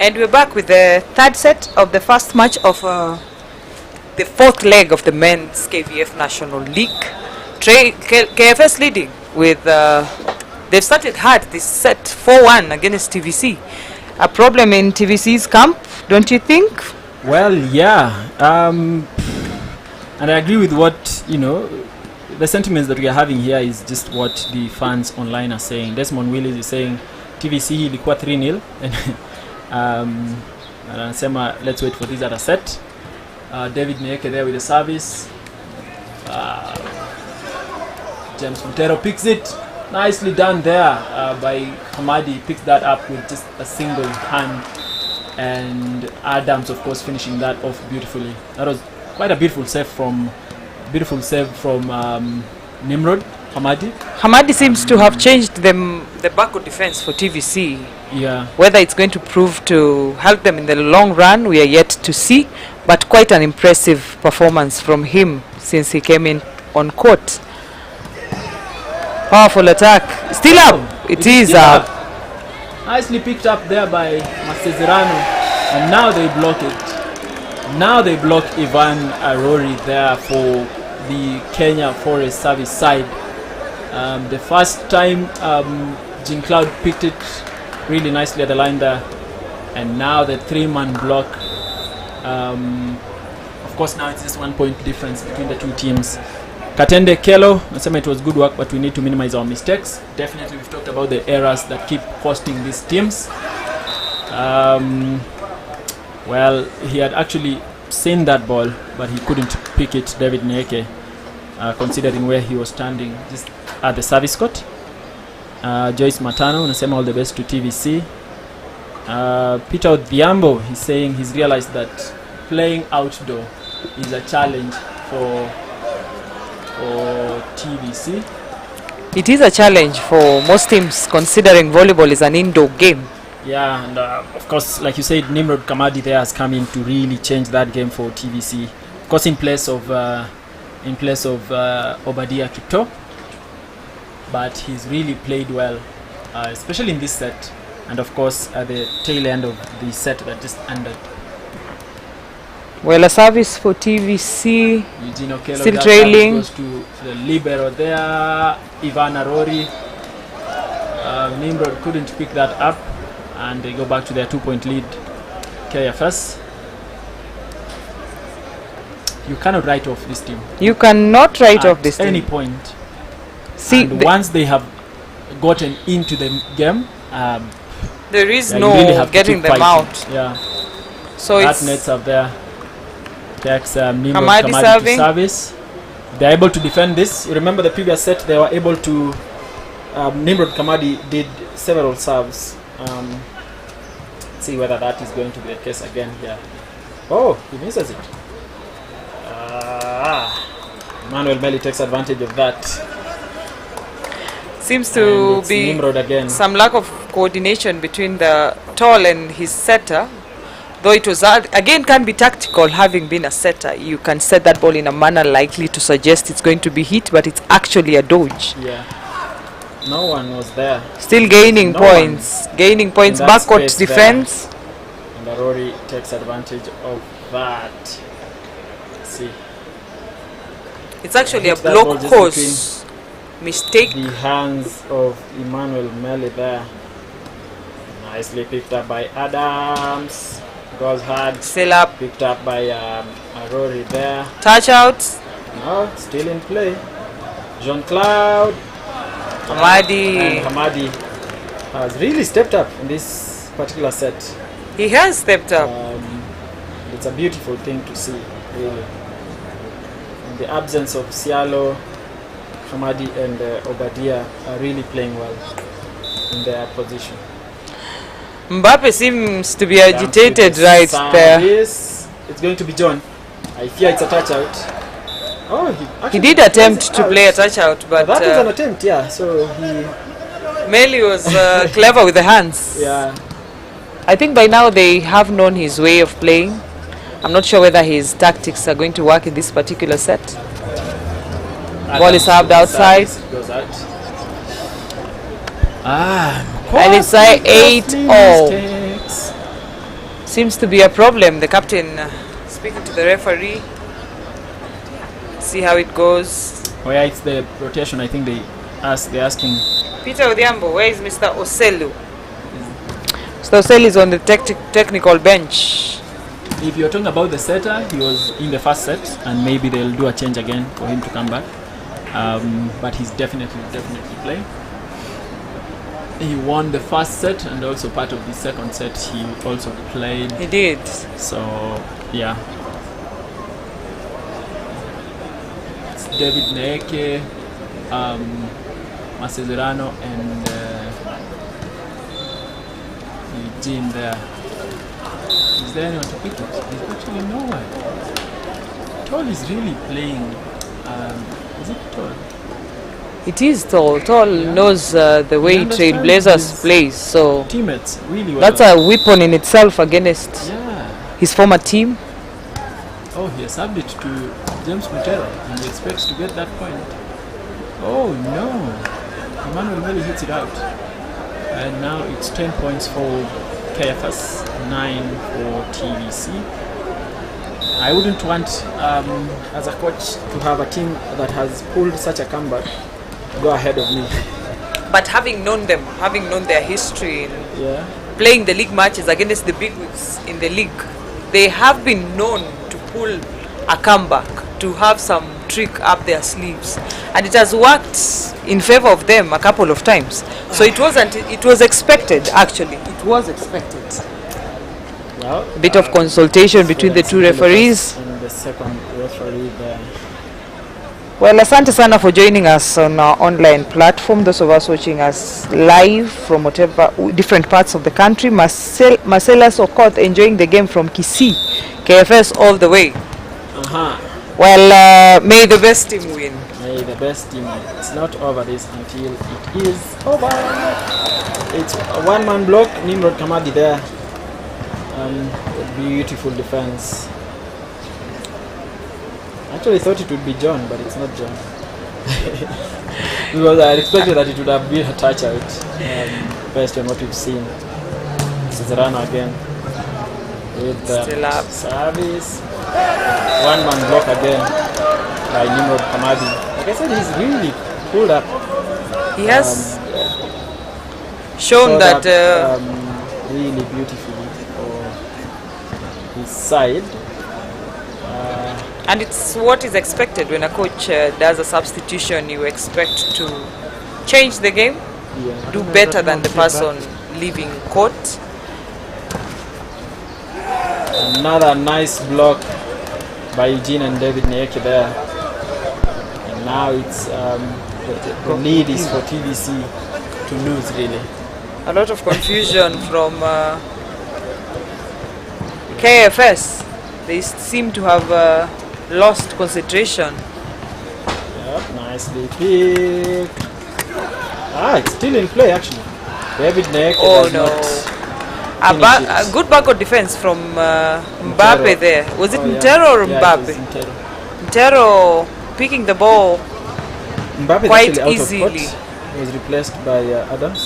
And we're back with the third set of the first match of the fourth leg of the men's KVF National League. KFS leading with, they've started hard this set 4-1 against TVC. A problem in TVC's camp, don't you think? Well, yeah. And I agree with what, the sentiments that we are having here is just what the fans online are saying. Desmond Willis is saying TVC ilikuwa 3-0 and anasema let's wait for this other set. David Nyeke there with the service. James Montero picks it. Nicely done there by Hamadi. Picks that up with just a single hand. And Adams, of course, finishing that off beautifully. That was quite a beautiful save from Nimrod Hamadi. Hamadi seems to have changed the backward defense for TVC. Yeah. Whether it's going to prove to help them in the long run, we are yet to see. But quite an impressive performance from him since he came in on court. Powerful attack. Still up. It is up. Nicely picked up there by Masezerano. And now they block it. Now they block Ivan Arori there for the Kenya Forest Service side. The first time Jean Cloud picked it really nicely at the line there. And now the 3-man block. Of course, now it's just 1 point difference between the two teams. Katende Kelo, nasema it was good work, but we need to minimize our mistakes. Definitely, we've talked about the errors that keep costing these teams. Well, he had actually seen that ball, but he couldn't pick it, David Nyeke, considering where he was standing, just at the service court. Joyce Matano, nasema all the best to TVC. Peter Odhiambo, he's saying he's realized that playing outdoor is a challenge for TVC. It is a challenge for most teams, considering volleyball is an indoor game. Yeah, and of course, like you said, Nimrod Kamadi there has come in to really change that game for TVC. Of course, in place of Obadiah Kipto, but he's really played well, especially in this set, and of course at the tail end of the set that just ended. Well, a service for TVC. Eugene Okello still trailing. Goes to the libero there. Ivan Arori. Nimrod couldn't pick that up, and they go back to their 2-point lead. KFS. You cannot write off this team. You cannot write off this at any team. point. See, and once they have gotten into the game, there is you no really have getting them out. Yeah. So that it's nets up there. Takes Nimrod Kamadi Kamadi to service. They're able to defend this. You remember the previous set, they were able to. Nimrod Kamadi did several serves. Let's see whether that is going to be the case again here. Oh, he misses it. Manuel Melli takes advantage of that. Seems to be Nimrod again. Some lack of coordination between the tall and his setter. Though it was again can be tactical, having been a setter. You can set that ball in a manner likely to suggest it's going to be hit, but it's actually a dodge. Yeah. No one was there. Still gaining points. Gaining points. Backcourt defense. And Arori takes advantage of that. See. It's actually a Hits that ball block just course mistake. the hands of Emmanuel Meli there. Nicely picked up by Adams. Goes hard. Still up. Picked up by Arori there. Touch out. No, still in play. Jean-Claude. Hamadi. And Hamadi has really stepped up in this particular set. He has stepped up. It's a beautiful thing to see, really. In the absence of Sialo, Hamadi and Obadia are really playing well in their position. Mbappe seems to be agitated right there. Yes, it's going to be John. I fear it's a touch out. Oh, He did attempt to play a touch out, but that was an attempt, yeah. So he, Meli was clever with the hands. yeah. I think by now they have known his way of playing. I'm not sure whether his tactics are going to work in this particular set. Ball is served outside. Goes out. And it's 8-0. Seems to be a problem. The captain speaking to the referee. See how it goes. Oh yeah, it's the rotation. I think they're asking. Peter Odhiambo, where is Mr. Oselu? Mr. Oselu is on the technical bench. If you're talking about the setter, he was in the first set, and maybe they'll do a change again for him to come back. But he's definitely playing. He won the first set, and also part of the second set he also played. He did. So yeah. It's David Neeke, Masezerano, and Eugene there. Is there anyone to pick it? There's actually no one. Toll is really playing. Is it Toll? It is Toll. Toll knows the way Trailblazers plays, so Teammates really well. that's a weapon in itself against Yeah. his former team. Oh, he has subbed it to James Mutero, and he expects to get that point. Oh no! Emmanuel Meli hits it out, and now it's 10 points for KFS, 9 for TVC. I wouldn't want, as a coach, to have a team that has pulled such a comeback go ahead of me. But having known them, having known their history in Yeah. playing the league matches against the big wigs in the league, they have been known to pull a comeback, to have some trick up their sleeves, and it has worked in favor of them a couple of times. So it was expected, actually. It was expected. Well, A bit of consultation between the two referees. And the second referee there. Well, asante sana for joining us on our online platform. Those of us watching us live from whatever different parts of the country. Marcella Sokoth enjoying the game from Kisii, KFS all the way. Well, may the best team win. May the best team. It's not over this until it is over. It's a one-man block. Nimrod Kamadi there. A beautiful defense. Actually, I thought it would be John, but it's not John. Because I expected that it would have been a touch out, based on what we've seen. Cesarano again with the Still up. service. One-man block again by Nimrod Kamadi. Like I said, he's really pulled up. He has shown that really beautifully for his side. and it's what is expected when a coach does a substitution. You expect to change the game, Yeah. do better than the person leaving court. Another nice block by Eugene and David Neeke there. And now it's the lead is for TVC to lose, really. A lot of confusion from KFS. They seem to have lost concentration. Yep, nicely picked. It's still in play actually. David Neeke Oh does no. not A finish it. good backward defense from Mbappe Ntero. there. Was it Oh, yeah. Ntero or Yeah, it Mbappe? was Ntero. Ntero picking the ball Mbappe is quite actually out easily. of court. He was replaced by Adams.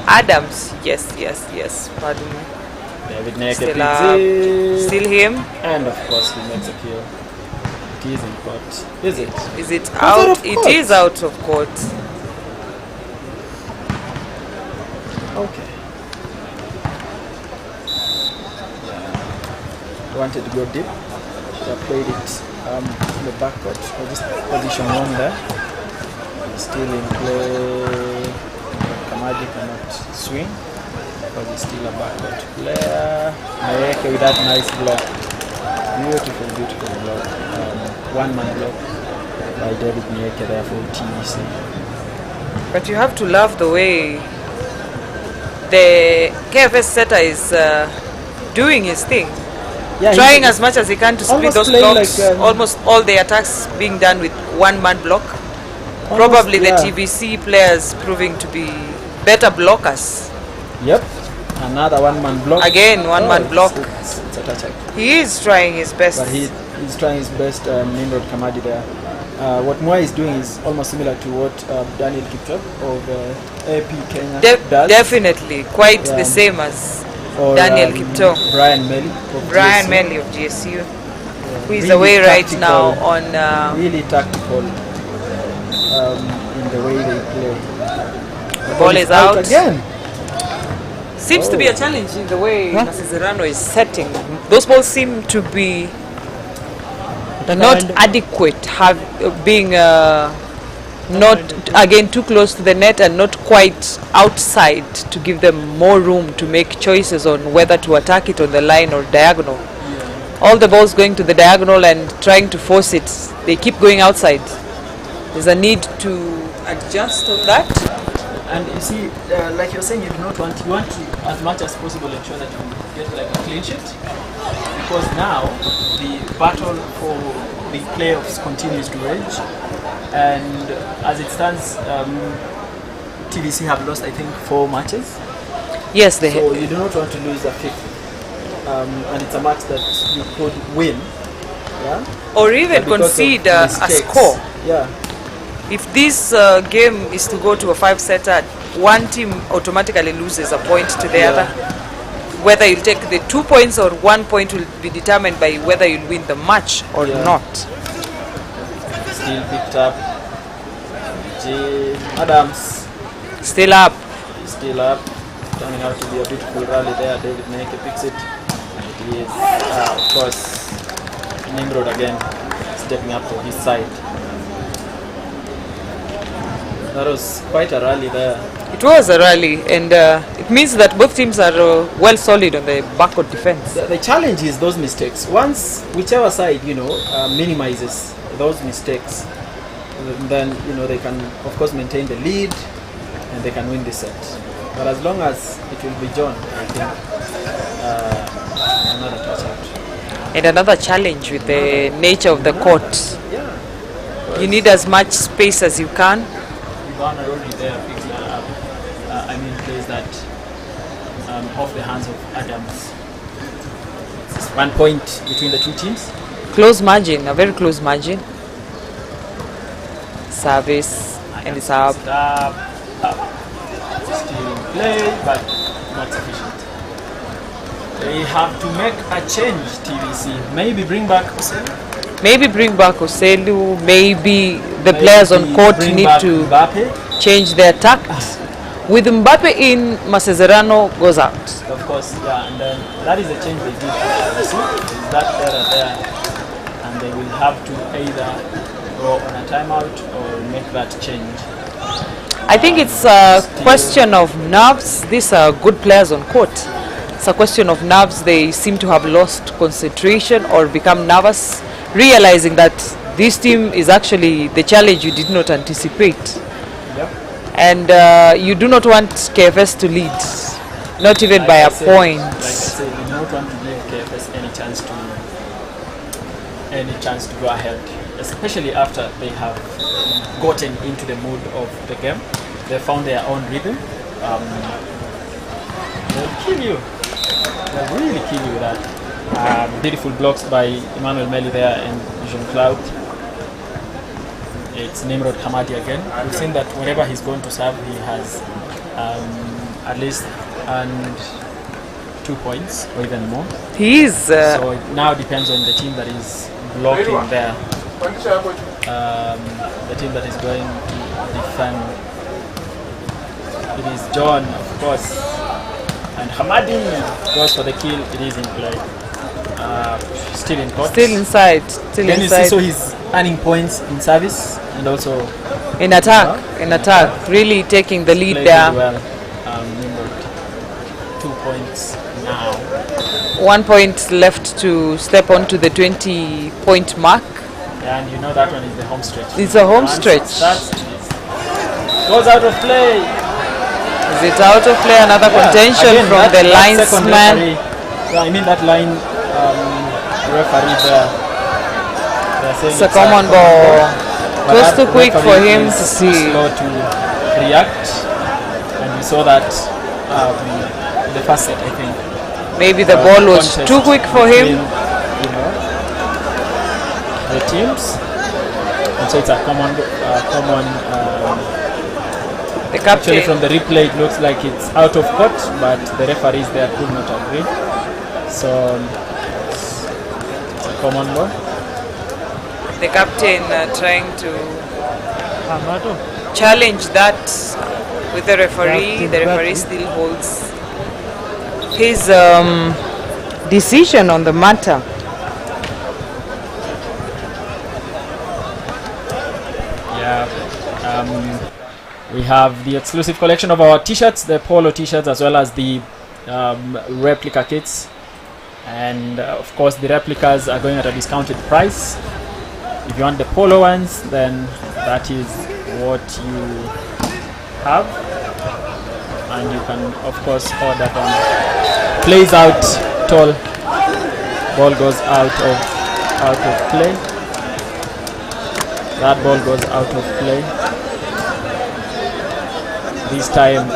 Adams. Yes. Pardon me. David Neke Still picks up. it. Still him. And of course he makes a kill. It is in court. Is it? Is it out out? of It court. is out of court. Okay. Wanted to go deep. Should have played it in the backcourt. Or just position one there. Still in play. Kamadi cannot swing because he's still a backcourt player. Mayeke with that nice block. Beautiful block. One-man block by David Mayeke there for TVC. But you have to love the way the KFS setter is doing his thing. Yeah, Trying as much as he can to split almost those playing blocks. like, Almost all the attacks being done with one-man block. almost, Probably the yeah. TVC players proving to be better blockers. Yep. Another one-man block. Again, one-man block. It's a touch-up. He is trying his best. But he's trying his best, Nimrod Kamadi there. What NYAYO is doing is almost similar to what Daniel Kipchop of AP Kenya does. Definitely, quite Yeah. the same as Or, Daniel Kipchop. Brian Melly. of Brian GSU. Melly of GSU, who is Really away right tactical. now on. Really tactical in the way they play. The Ball is out. again. Seems to be a challenge in the way Nasizerano is setting. Those balls seem to be not adequate, being not again too close to the net and not quite outside to give them more room to make choices on whether to attack it on the line or diagonal. All the balls going to the diagonal and trying to force it, they keep going outside. There's a need to adjust on that. And you see, like you're saying, you want to, as much as possible, ensure that you get like a clean sheet. Because now, the battle for the playoffs continues to rage. And as it stands, TVC have lost, I think, 4 matches. Yes, they So you do not want to lose a fifth. And it's a match that you could win. Yeah? or even But because of concede a mistakes. score. Yeah. If this game is to go to a 5-setter, one team automatically loses a point to the other. Whether you'll take the 2 points or 1 point will be determined by whether you'll win the match or not. Still picked up. J. Adams. Still up. Still up. Turning out to be a beautiful rally there. David Neke picks it. It is, of course, Nimrod again stepping up for his side. That was quite a rally there. It was a rally, and it means that both teams are well solid on the backcourt defense. The challenge is those mistakes. Once whichever side, minimizes those mistakes, then, they can, of course, maintain the lead and they can win the set. But as long as it will be John, I think another touch-out. And another challenge with the nature of the court. Yeah. You need as much space as you can. Ivana already there picks that up. Plays that off the hands of Adams. It's 1 point between the two teams. Close margin, a very close margin. Service, and it's up. Up. Still in play, but not sufficient. They have to make a change, TVC. Maybe bring back Hussein. Maybe bring back Oselu, maybe the players on court bring need back to Mbappe. change their tact. With Mbappe in, Masezerano goes out. Of course, yeah, and then that is the change they did. You see, is that error there, and they will have to either go on a timeout or make that change. I think it's a question of nerves. These are good players on court. It's a question of nerves. They seem to have lost concentration or become nervous, realizing that this team is actually the challenge you did not anticipate. Yep. And you do not want KFS to lead, not even by a point. Like I said, we do not want to give KFS any chance to go ahead, especially after they have gotten into the mood of the game. They found their own rhythm. They'll kill you. They'll really kill you with that. Beautiful blocks by Emmanuel Meli there and Jean Cloud. It's Nimrod Hamadi again. We've seen that whenever he's going to serve, he has at least earned 2 points or even more. He is. So it now depends on the team that is blocking there. The team that is going to defend. It is John, of course, and Hamadi goes for the kill. It is in play. Still in court. Still inside. Still Can inside. you see? So he's earning points in service and also in attack. In attack. Really taking the lead played there. really well. Nimrod, 2 points now. 1 point left to step on to the 20-point mark. And you know that one is the home stretch. It's a home Once stretch. Goes out of play. Is it out of play? Another contention Again, from the that second linesman. referee. I mean that line referee there. They're saying It's a it's common common ball. But It was that too quick for referee him is to too see. slow to react, and we saw that in the first set, I think. Maybe the ball was Contest too quick for him. between, the teams, and so it's a common. The Actually, captain. from the replay, it looks like it's out of court, but the referees there could not agree. So it's a common ball. The captain trying to Hamato. challenge that with the referee. Captain The referee Bradley. still holds his decision on the matter. Yeah. We have the exclusive collection of our t-shirts, the polo t-shirts, as well as the replica kits. And of course the replicas are going at a discounted price. If you want the polo ones, then that is what you have, and you can of course order them. Plays out tall, ball goes out of play. That ball goes out of play. This time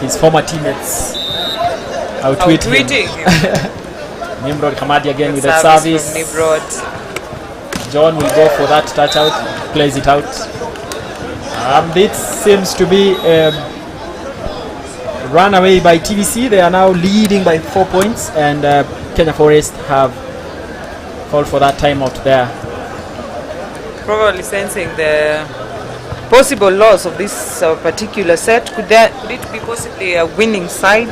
his former teammates outwit him. Outwitting him. Nimrod Hamadi again with The the service service. from Nimrod. John will go for that touch out, plays it out. This seems to be run away by TVC. They are now leading by 4 points, and Kenya Forest have called for that timeout there. Probably sensing the possible loss of this particular set. Could it be possibly a winning side?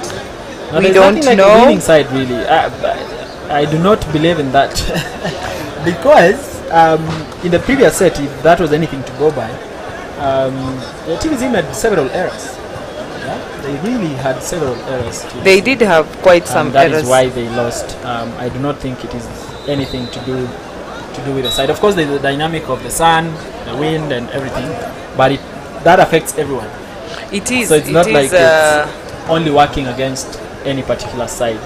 Now, We there's don't nothing like know. a winning side really. I do not believe in that because in the previous set, if that was anything to go by, the TVC had several errors. Yeah? They really had several errors. TVC. They did have quite some That errors. is why they lost. I do not think it is anything to do with the side. Of course, there's the dynamic of the sun, the wind, and everything, but that affects everyone. It is. So it's not like it's it's only working against any particular side.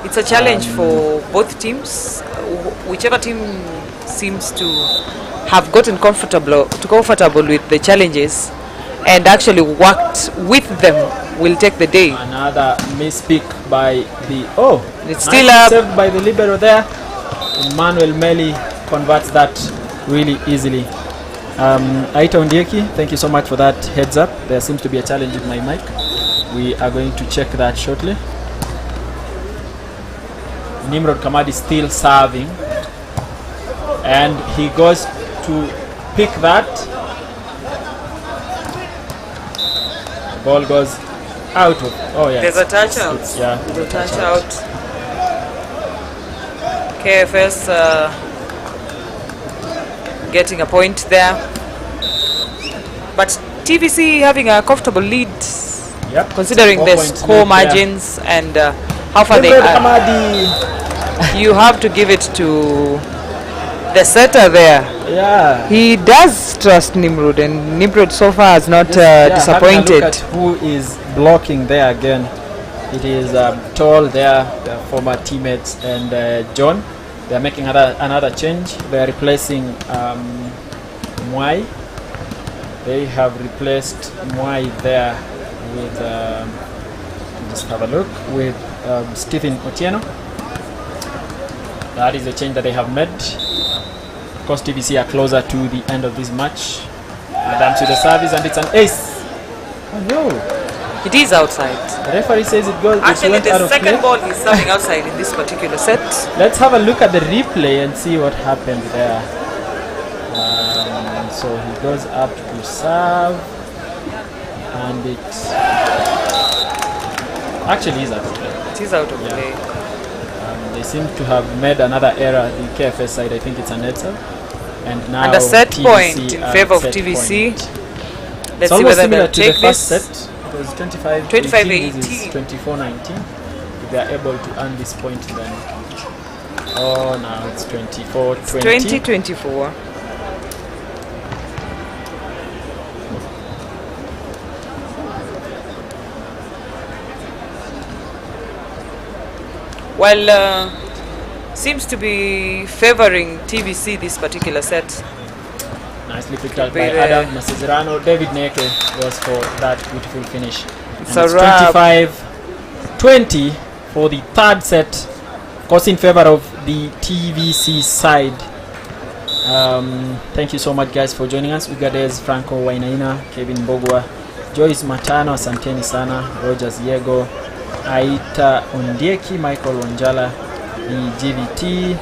it's a challenge for both teams. Whichever team seems to have gotten comfortable with the challenges and actually worked with them will take the day. Another misspeak by the It's still nice up. saved by the libero there. Emmanuel Meli converts that really easily. Aita Ondieki, thank you so much for that heads up. There seems to be a challenge with my mic. We are going to check that shortly. Nimrod Kamadi still serving, and he goes to pick that. Ball goes out of. Oh yeah. There's a touch out. Yeah. There's a touch out. KFS getting a point there. But TVC having a comfortable lead Yep. considering 4 the points score lead, margins and how far they Nimrod are. Kamadi. You have to give it to the setter there. Yeah. He does trust Nimrod, and Nimrod so far has not Having a disappointed. look at who is blocking there again. It is Tall there, the former teammates, and John. They are making another change. They are replacing Mwai. They have replaced Mwai there with just have a look with Stephen Otieno. That is the change that they have made. Of course, TVC are closer to the end of this match. Adams with the service, and it's an ace. Oh no! It is outside. The referee says it goes. It Actually, went out the of second play. ball he's serving outside in this particular set. Let's have a look at the replay and see what happened there. So he goes up to serve, and it actually is out of play. It is out of play. They seem to have made another error. The KFS side, I think it's an error. And now And a set TVC point in favor of set TVC. point. Let's It's see almost whether similar they'll to the take first this. set. It was 25-18. 25-18. This is 24-19. If they are able to earn this point, then now it's 24-20. 20-24. Well, seems to be favoring TVC this particular set. Nicely picked out Be by there. Adam Masezerano. David Neke goes for that beautiful finish. It's And a wrap. 25-20 for the third set. Of course, in favor of the TVC side. Thank you so much, guys, for joining us. Ugades, Franco Wainaina, Kevin Bogwa, Joyce Matano, Asanteni Sana, Rogers Yego, Aita Ondieki, Michael Wanjala, the GVT,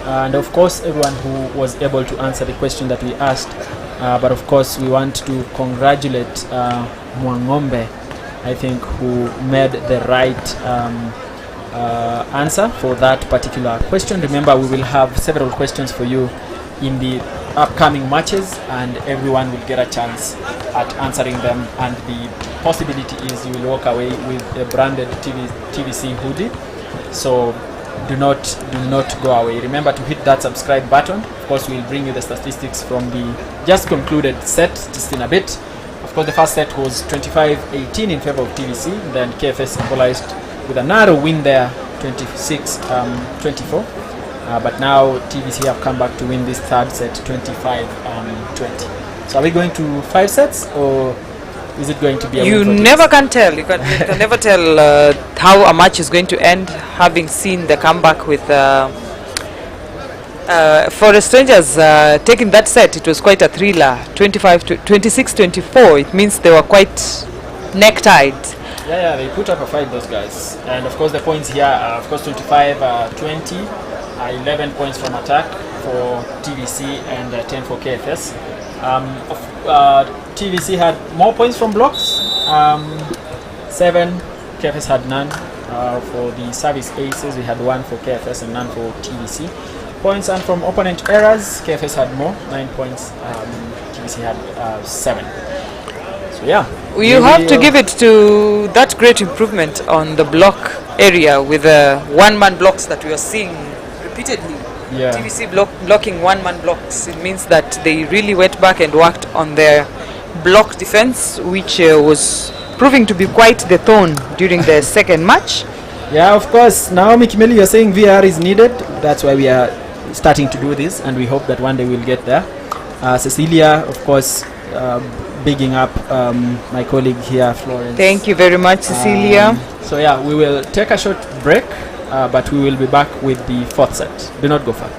and of course everyone who was able to answer the question that we asked. But of course we want to congratulate Mwangombe, I think, who made the right answer for that particular question. Remember, we will have several questions for you in the upcoming matches, and everyone will get a chance at answering them, and the possibility is you will walk away with a branded TVC hoodie. So do not go away. Remember to hit that subscribe button. Of course, we'll bring you the statistics from the just concluded set just in a bit. Of course, the first set was 25-18 in favor of TVC. Then KFS equalized with a narrow win there, 26-24. But now TVC have come back to win this third set, 25-20. So are we going to 5 sets, or is it going to be a You win for never TVC? can tell. You can never tell how a match is going to end, having seen the comeback with for the Strangers taking that set. It was quite a thriller, 26-24. It means they were quite neck-tied. Yeah, they put up a fight, those guys. And of course the points here are, of course, 25-20, 11 points from attack for TVC and 10 for KFS. TVC had more points from blocks, 7, KFS had none. For the service aces, we had 1 for KFS and none for TVC. Points and from opponent errors, KFS had more, 9 points, TVC had 7. So yeah. You have to give it to that great improvement on the block area with the one-man blocks that we are seeing repeatedly. Yeah. TVC blocking one-man blocks. It means that they really went back and worked on their block defense, which was proving to be quite the thorn during the second match. Yeah, of course. Naomi Kimeli, you're saying VR is needed. That's why we are starting to do this, and we hope that one day we'll get there. Cecilia, of course, bigging up my colleague here, Florence. Thank you very much, Cecilia. So yeah, we will take a short break, but we will be back with the 4th set. Do not go far.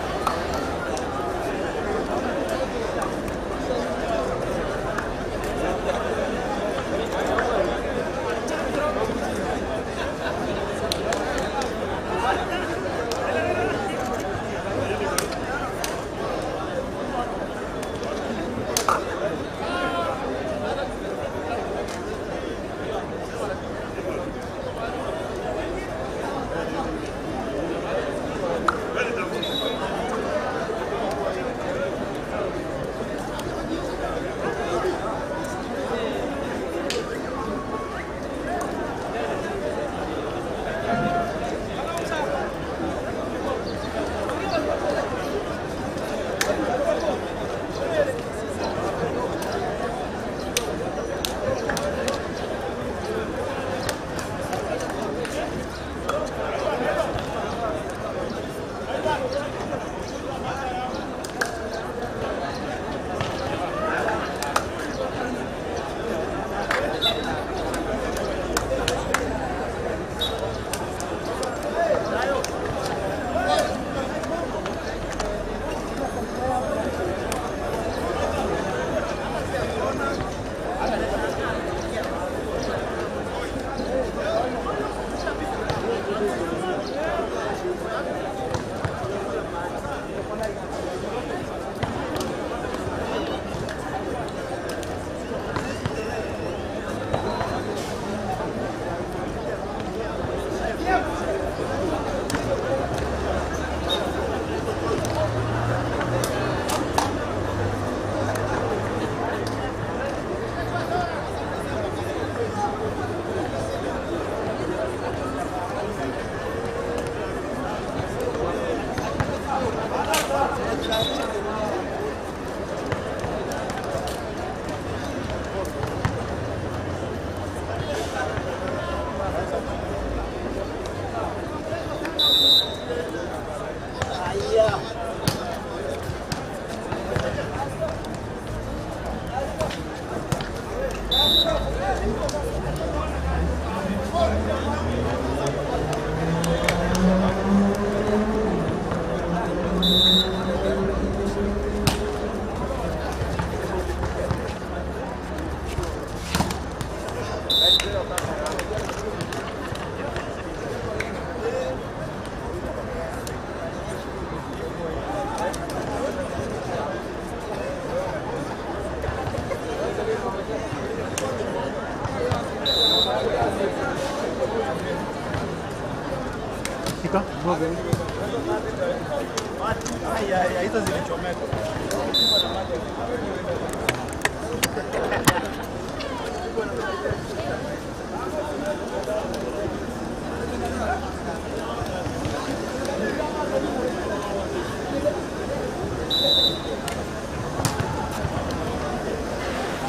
Iko?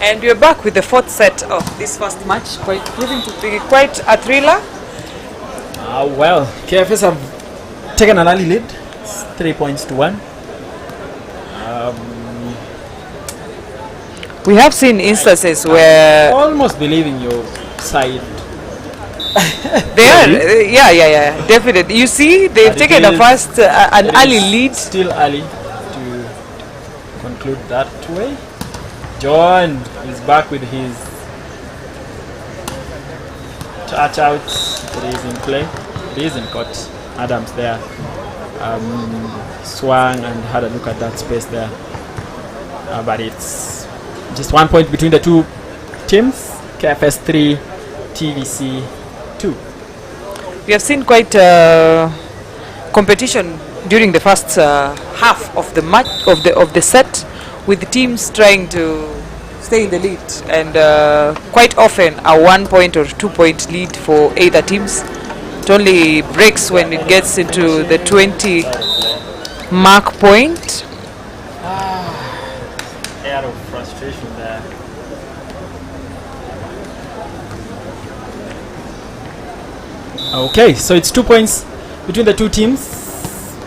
And we're back with the fourth set of this first match, quite proving to be quite a thriller. Well, KFS have taken an early lead. It's 3 points to 1. We have seen instances where Almost believing your side. they are, yeah, definitely. You see, they've But it taken a is- first, an It early is lead. Still early to conclude that way. John is back with his touch outs. It is in play. It is in court. Adams there swung and had a look at that space there. But it's just 1 point between the two teams. KFS 3, TVC 2. We have seen quite competition during the first half of the match of the set, with the teams trying to stay in the lead, and quite often a 1 point or 2 point lead for either teams. It only breaks when it gets into the 20 mark point. Air of frustration there. Okay, so it's 2 points between the two teams.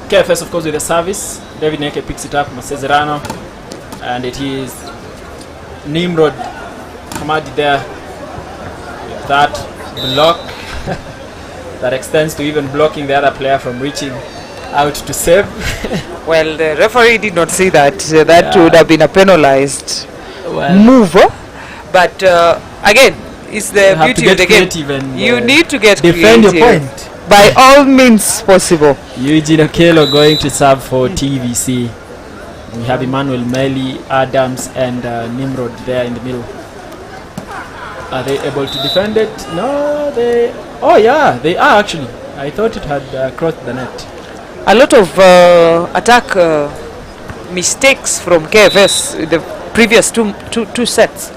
KFS, of course, with the service. David Neke picks it up, Masezerano, and it is Nimrod Hamadi there with that block that extends to even blocking the other player from reaching out to save. Well, the referee did not see that. That Yeah. would have been a penalized move. But again, it's the You have to beauty of get the game. creative and, You need to get defend your creative point. by all means possible. Eugene Okello going to serve for TVC. We have Emmanuel Meli, Adams, and Nimrod there in the middle. Are they able to defend it? No, they. Oh yeah, they are actually. I thought it had crossed the net. A lot of attack mistakes from KFS in the previous two sets.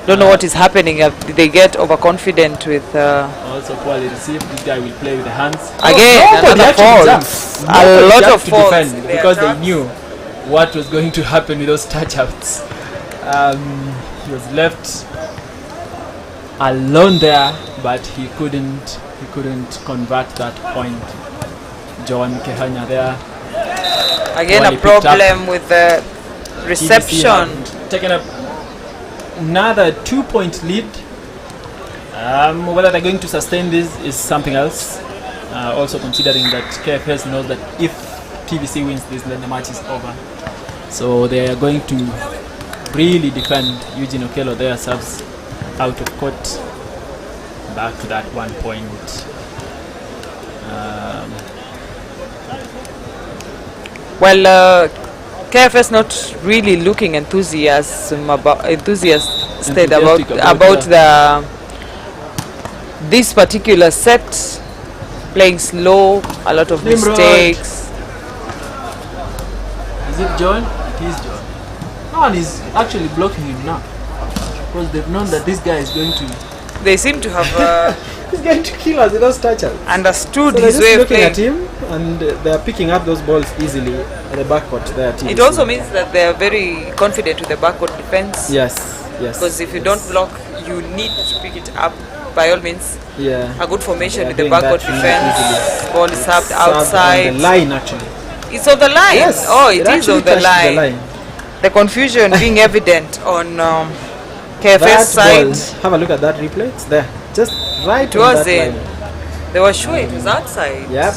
Don't know what is happening. Did they get overconfident with Also poorly received. This guy will play with the hands. again Nobody another actually fault? jumped. A Nobody lot jumped of to faults defend in their because they attacks. knew what was going to happen with those touchouts. He was left alone there, but he couldn't convert that point. John Kehanya there. Again, Poorly a picked up. problem with the TVC reception. have taken up another 2 point lead. Whether they're going to sustain this is something else. Also considering that KFS knows that if TVC wins this, then the match is over. So they are going to really defend. Eugene Okello there serves out of court. Back to that 1 point. Well, KFS not really looking enthusiastic about Enthusiastic the this particular set, playing slow, a lot of Nimrod. mistakes. Is it John? It is John. No one is actually blocking him now. Because they've known that this guy is going to They seem to have He's going to kill us with those touches. understood So they're his just way of looking playing. at him and they're picking up those balls easily at the backcourt there. TVC. It also means that they are very confident with the backward defense. Yes, yes. Because if you don't block, you need to pick it up by all means. Yeah. A good formation They are with the doing backward that really defense. easily. Ball is served Served on outside. the line actually. It's on the line. Yes. Oh, it is actually on the touched line. The confusion being evident on KFS side, ball, have a look at that replay. It's there. Just right it on was that in. line. They were sure it was outside. Yep.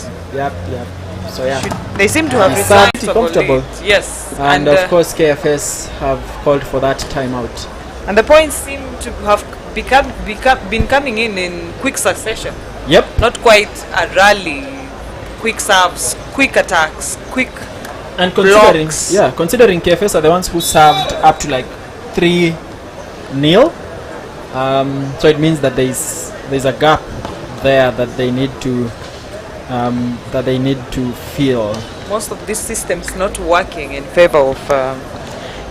So yeah. They seem to have It's resigned pretty for comfortable. lead. Yes. And of course KFS have called for that timeout. And the points seem to have been coming in quick succession. Yep. Not quite a rally. Quick serves, quick attacks, quick And considering, blocks. considering KFS are the ones who served up to like 3-0, so it means that there's a gap there that they need to fill. Most of these systems not working in favor of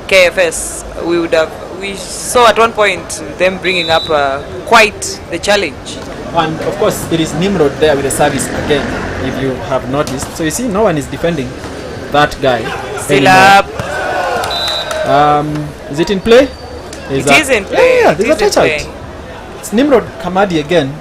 KFS. We saw at one point them bringing up quite the challenge. And of course, it is Nimrod there with the service again, if you have noticed. So you see, no one is defending that guy. Still anymore. up. Is it in play? It is in play. Yeah, It there's a is in touch play. out. It's Nimrod Kamadi again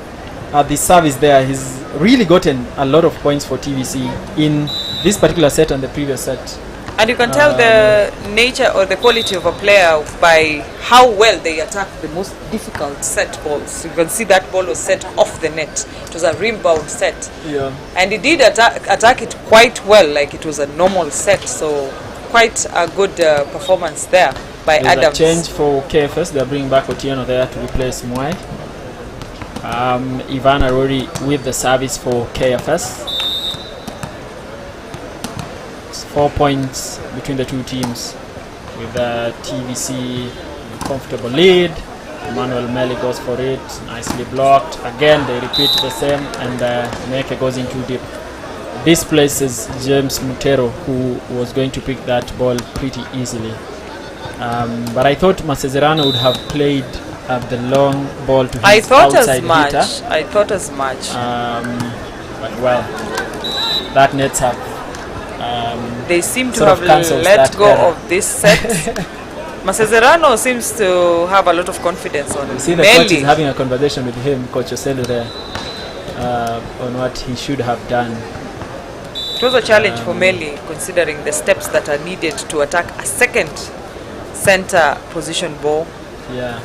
at the service there. He's really gotten a lot of points for TVC in this particular set and the previous set. And you can tell the nature or the quality of a player by how well they attack the most difficult set balls. You can see that ball was set off the net. It was a rim-bound set. Yeah. And he did attack it quite well, like it was a normal set. So quite a good performance there by There's Adams. a change for KFS. They're bringing back Otieno there to replace Mwai. Ivan Arori with the service for KFS. It's 4 points between the two teams, with TVC in comfortable lead. Emmanuel Meli goes for it, nicely blocked. Again, they repeat the same, and Meke goes in too deep. Displaces James Mutero, who was going to pick that ball pretty easily. But I thought Masezerano would have played the long ball to his I thought outside as much. hitter. I thought as much. But well, that nets have They seem to sort of have cancels let that go error. of this set. Masezerano seems to have a lot of confidence on You see the coach is Meli. having a conversation with him, Coach Oselu there, on what he should have done. It was a challenge for Meli, considering the steps that are needed to attack a second center position ball. Yeah.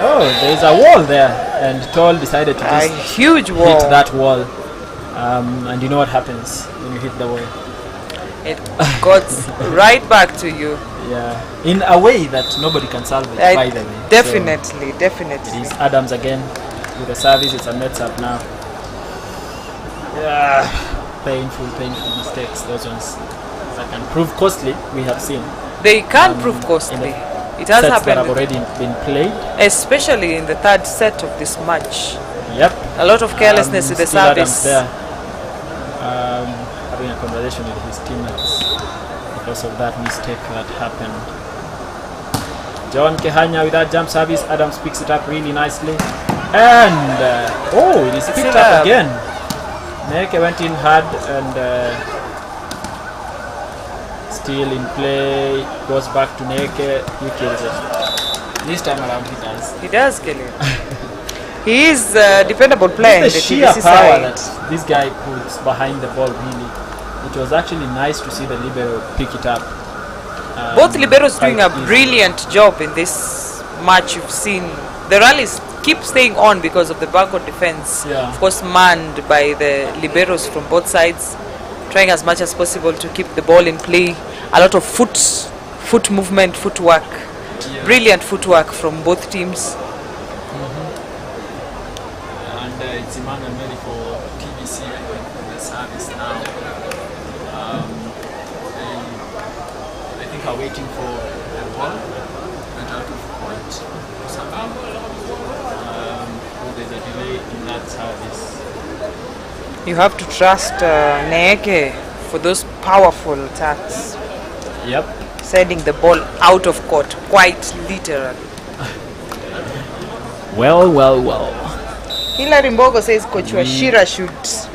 Oh, there's a wall there, and Toll decided to A just huge hit wall. that wall. And you know what happens when you hit the wall. It goes right back to you. Yeah. In a way that nobody can salvage, by the way. Definitely, So definitely. it is Adams again with the service. It's a Mets up now. Yeah. Painful mistakes. Those ones that can prove costly. We have seen They can prove costly. It has sets that have happened, already been played. especially in the third set of this match. Yep. A lot of carelessness with the Still Adams service. there, having a conversation with his teammates because of that mistake that happened. John Kehanya with that jump service. Adams picks it up really nicely, and it is picked still up up. again. Neke went in hard and still in play. Goes back to Neke. He kills it. This time around he does. He does kill it. He is a dependable player in The the sheer TVC power side. that this guy puts behind the ball, really. It was actually nice to see the libero pick it up. Both liberos quite doing a easily. brilliant job in this match. You've seen the rallies keep staying on because of the backward defense. Yeah. Of course, manned by the liberos from both sides, trying as much as possible to keep the ball in play. A lot of foot movement, footwork, brilliant footwork from both teams. And it's Emmanuel Meli for TBC in the service now. I think are waiting for the ball and out of point somehow. There's a delay in that service. You have to trust Neeke for those powerful attacks, Yep. sending the ball out of court, quite literally. Well. Hilary Mbogo says Coach Washira should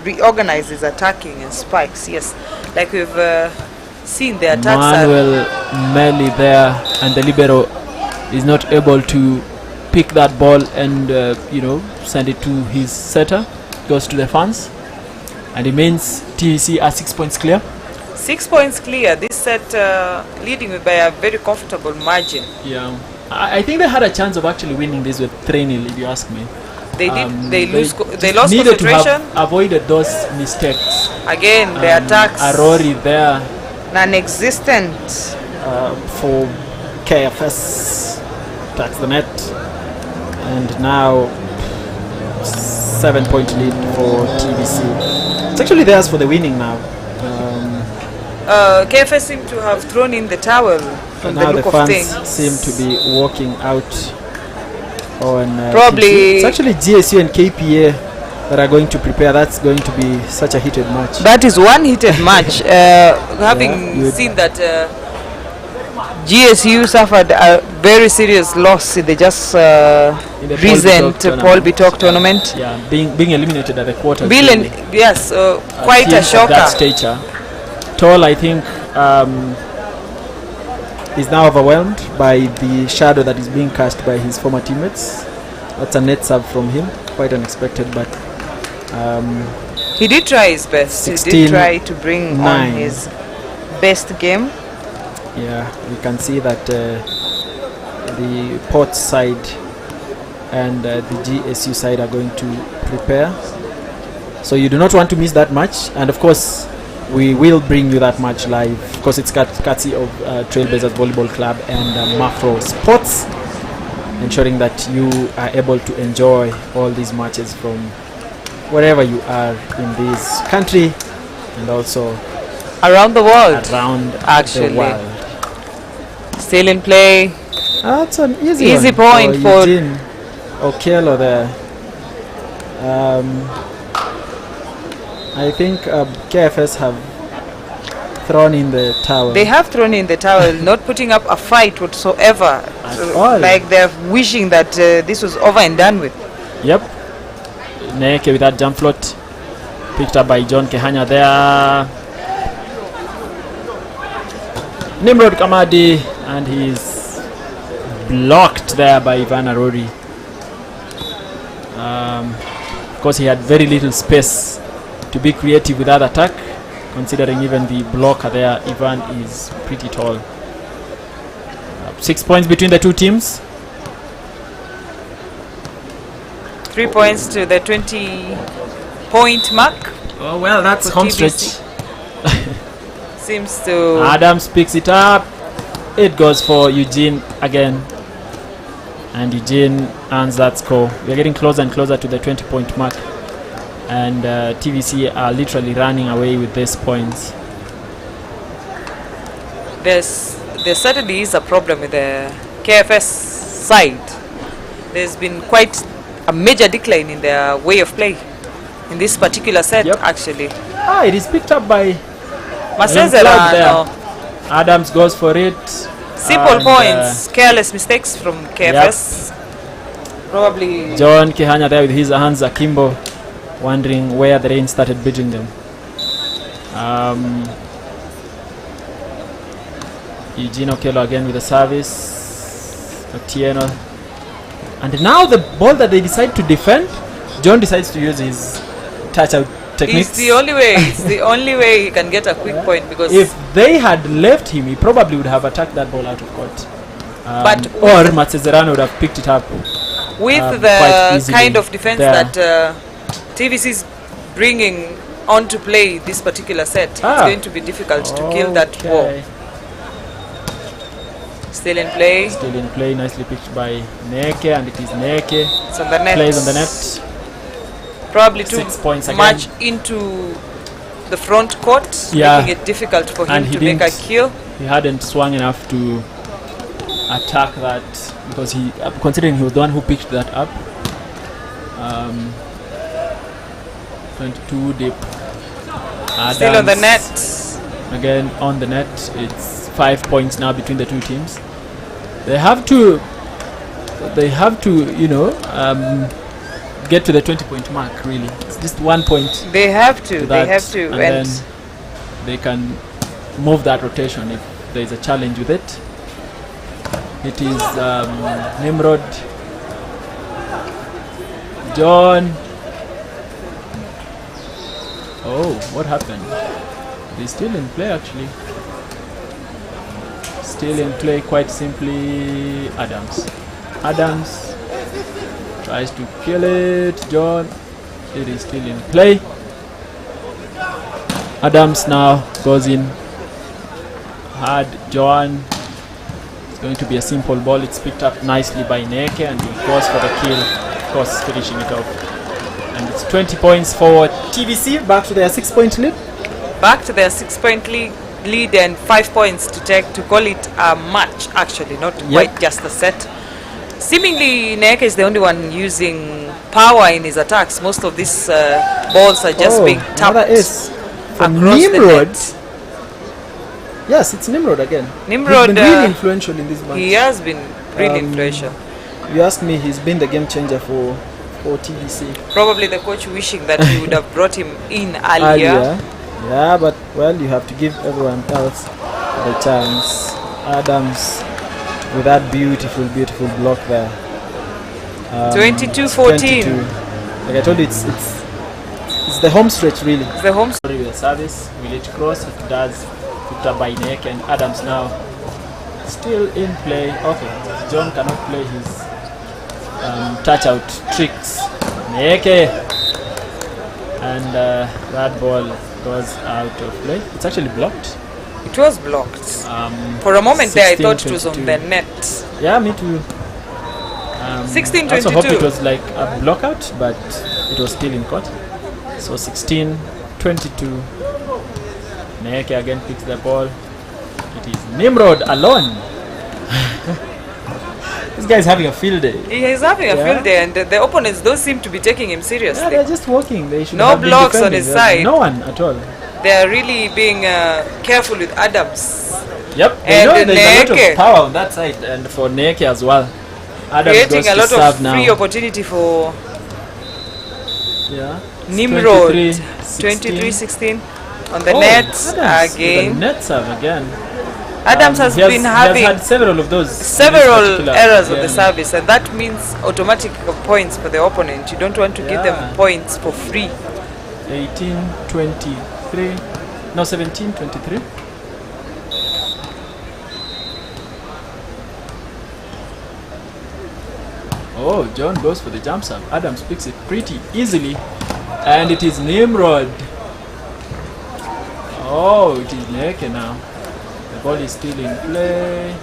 reorganize his attacking and spikes. Yes, like we've seen the attacks are Manuel Meli there, and the libero is not able to pick that ball and send it to his setter. Goes to the fans, and it means TVC are 6 points clear. 6 points clear. This set leading by a very comfortable margin. Yeah. I think they had a chance of actually winning this with 3-0, if you ask me. They did. They just lost needed to concentration. have avoided those mistakes. Again, the attacks. Arori there Non-existent. for KFS. Attacks the net. And now 7-point lead for TBC. It's actually theirs for the winning now. KFS seem to have thrown in the towel from the Now look the of fans things. seem to be walking out on Probably- TBC. It's actually GSU and KPA that are going to prepare. That's going to be such a heated match. That is one heated match. Having you'd- seen that GSU suffered a very serious loss in the just In the Paul recent Bitok Paul Bitok tournament. Yeah, being eliminated at the quarters. Bill, really. yes, quite a Teams of that shocker. stature. Toll, I think, is now overwhelmed by the shadow that is being cast by his former teammates. That's a net sub from him, quite unexpected, but He did try his best. He 16, did try to bring on 9. his best game. yeah, we can see that the Port side and the GSU side are going to prepare. So you do not want to miss that match, and of course we will bring you that match live. Of course, it's courtesy of Trailblazers Volleyball Club and Mafro Sports, ensuring that you are able to enjoy all these matches from wherever you are in this country and also Around the world, around actually. the world. still in play. That's an easy Easy one point for- Eugene Okello there. I think KFS have thrown in the towel. They have thrown in the towel, not putting up a fight whatsoever. At all. Like they're wishing that this was over and done with. Yep. Neke with that jump float. Picked up by John Kehanya there. Nimrod Kamadi, and he's blocked there by Ivan Arori. Of course, he had very little space to be creative with that attack, considering even the blocker there, Ivan, is pretty tall. 6 points between the two teams. 3 points to the 20-point mark. Oh, well, that's For home TBC. stretch. Seems to. Adams picks it up. It goes for Eugene again. And Eugene earns that score. We are getting closer and closer to the 20-point mark. And TVC are literally running away with these points. There certainly is a problem with the KFS side. There's been quite a major decline in their way of play in this particular set. Yep. Actually, It is picked up by Masezerano. Adams goes for it. Simple And, points, careless mistakes from KFS. Probably John Kehanya there with his hands akimbo, wondering where the rain started beating them. Eugene Okello again with the service. Otieno. And now the ball that they decide to defend, John decides to use his touch-out techniques. it's the only way. It's the only way he can get a quick point, because If they had left him, he probably would have attacked that ball out of court. But or Matsezerano would have picked it up. with quite the easily kind of defense there. that TVC is bringing on to play this particular set, it's going to be difficult to kill that ball. Okay. Still in play. Still in play, nicely picked by Neke, and it is Neke. It's on the net. Plays on the net. Probably too 6 points again. much into the front court, Yeah. making it difficult for And him he to make a didn't- kill. He hadn't swung enough to attack that, because he, considering he was the one who picked that up. 22 deep. Still on the Adams net. Again on the net. It's 5 points now between the two teams. They have to, get to the 20-point mark. Really, it's just 1 point They have to. to They that, have to. and then they can move that rotation if there is a challenge with it. It is Nimrod, John. Oh, what happened? They're still in play, actually. still in play, quite simply. Adams tries to kill it. John, it is still in play. Adams now goes in hard. John, it's going to be a simple ball. It's picked up nicely by Neke and he goes for the kill, of course finishing it off. And it's 20 points for TVC, back to their 6-point lead. Back to their 6-point lead and 5 points to call it a match, actually, not quite just a set. Seemingly, Neke is the only one using power in his attacks. Most of these balls are just being tapped from across Nimrod. the net. Yes, it's Nimrod again. Nimrod, he's been really influential in this match. He has been really influential. You ask me, he's been the game changer for TVC. Probably the coach wishing that he would have brought him in earlier. Yeah, but well, you have to give everyone else the chance. Adams with that beautiful block there. 22-14. Like I told you, it's the home stretch really. It's the home With the service, will it cross? It does. Picked up by Neke, and Adams now still in play. Okay, John cannot play his touch out tricks. Neke, and that ball goes out of play. It's actually blocked. It was blocked. For a moment there, I thought it was on 16-22. the net. Yeah, me too. 16-22. I also hoped it was like a blockout, but it was still in court. So 16-22. Neke again picks the ball. It is Nimrod alone. This guy is having a field day. He is having a field day, and the opponents don't seem to be taking him seriously. Yeah, they're just walking. They should No have been blocks on defending. his There's side. No one at all. They are really being careful with Adams. Yep. They And know there's a lot Neke. of power on that side, and for Neke as well. Adams Creating goes a to lot serve of now. free opportunity for Yeah. Nimrod. 23-16. 23-16 on the net Adams with the again. net serve again. Adams has been he having has had several of those. several in this particular errors on the game. service, and that means automatic points for the opponent. You don't want to give them points for free. 18-23. No, 17-23. Oh, John goes for the jump serve. Adams picks it pretty easily, and it is Nimrod. Oh, it is Neke now. The ball is still in play.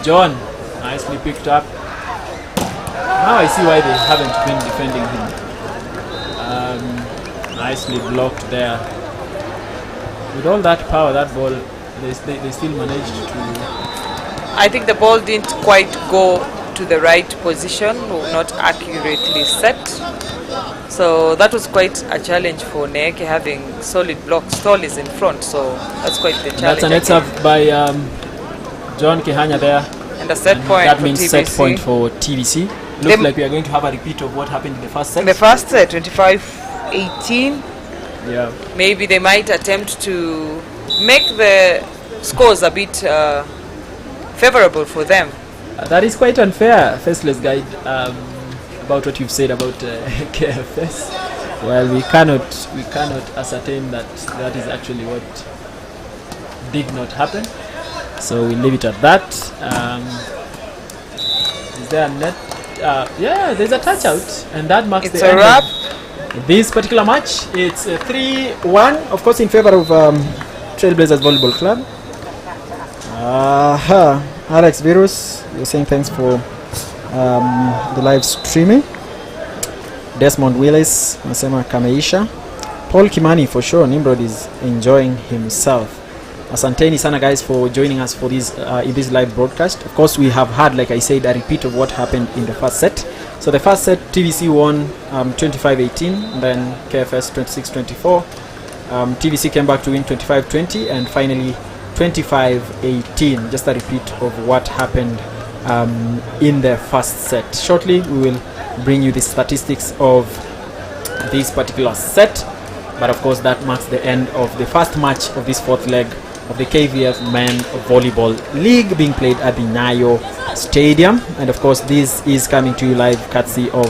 John, nicely picked up. Now I see why they haven't been defending him. Nicely blocked there. With all that power, that ball, they still managed to. I think the ball didn't quite go to the right position, or not accurately set. So that was quite a challenge for Neke, having solid blocks. Stall is in front, so that's quite the challenge. That's a net serve by John Kehanya there. And a set point That for means TBC. set point for TVC. Looks like we are going to have a repeat of what happened in the first set. In the first set, 25-18. Yeah. Maybe they might attempt to make the scores a bit favorable for them. That is quite unfair, Faceless Guide, about what you've said about KFS. Well, we cannot ascertain that that is actually what did not happen. So we leave it at that. Is there a net? Yeah, there's a touch out, and that marks It's the a end wrap. of this particular match. It's 3-1. Of course, in favor of Trailblazers Volleyball Club. Alex Virus, you're saying thanks for the live streaming. Desmond Willis, Nasema Kameisha. Paul Kimani, for sure, Nimrod is enjoying himself. Asanteni sana guys for joining us for this in this live broadcast. Of course, we have had, like I said, a repeat of what happened in the first set. So the first set, TVC won 25-18, then KFS 26-24. TVC came back to win 25-20, and finally 25-18. Just a repeat of what happened in the first set. Shortly, we will bring you the statistics of this particular set. But of course, that marks the end of the first match of this fourth leg of the KVF Men Volleyball League being played at the NYAYO Stadium. And of course, this is coming to you live courtesy of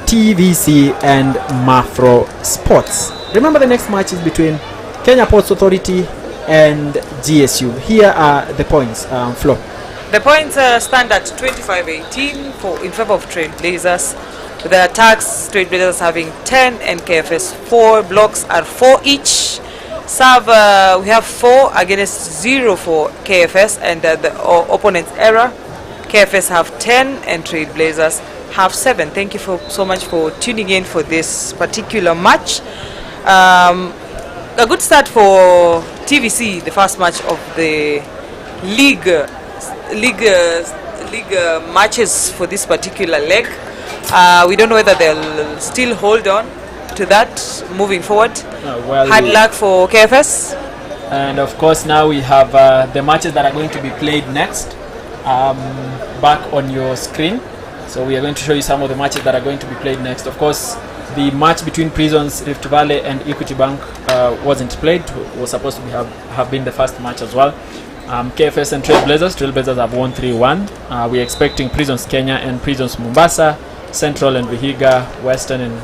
TVC and Mafro Sports. Remember, the next match is between Kenya Ports Authority and GSU. Here are the points, Flo. The points stand at 25-18 in favor of Trailblazers. With the attacks, Trailblazers having 10 and KFS 4. Blocks are 4 each. Serve, we have 4 against 0 for KFS, and the opponent's error. KFS have 10 and Trailblazers have 7. Thank you so much for tuning in for this particular match. A good start for TVC, the first match of the league matches for this particular leg. We don't know whether they'll still hold on to that moving forward. Hard luck for KFS. And of course, now we have the matches that are going to be played next back on your screen. So we are going to show you some of the matches that are going to be played next. Of course, the match between Prisons, Rift Valley and Equity Bank wasn't played. Was supposed to have been the first match as well. KFS and Trailblazers have won 3-1. We're expecting Prisons Kenya and Prisons Mombasa, Central and Vihiga, Western and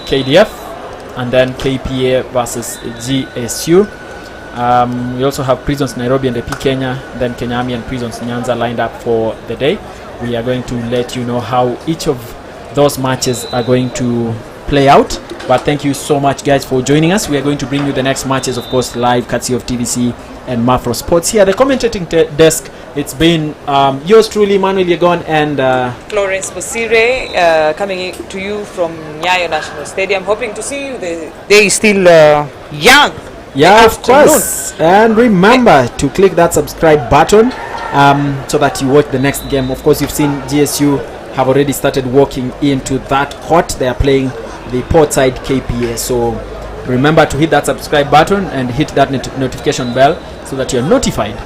KDF, and then KPA versus GSU. We also have Prisons Nairobi and AP Kenya, then Kenya Army and Prisons Nyanza lined up for the day. We are going to let you know how each of those matches are going to play out. But thank you so much, guys, for joining us. We are going to bring you the next matches, of course, live, courtesy of TVC and Mafro Sports. Here, the commentating desk, it's been yours truly, Manuel Yegon and Florence Bosire, coming to you from NYAYO National Stadium. Hoping to see you. The day is still young. Yeah, of course. And remember to click that subscribe button so that you watch the next game. Of course, you've seen GSU have already started walking into that court. They are playing the Portside KPA. So remember to hit that subscribe button and hit that notification bell so that you're notified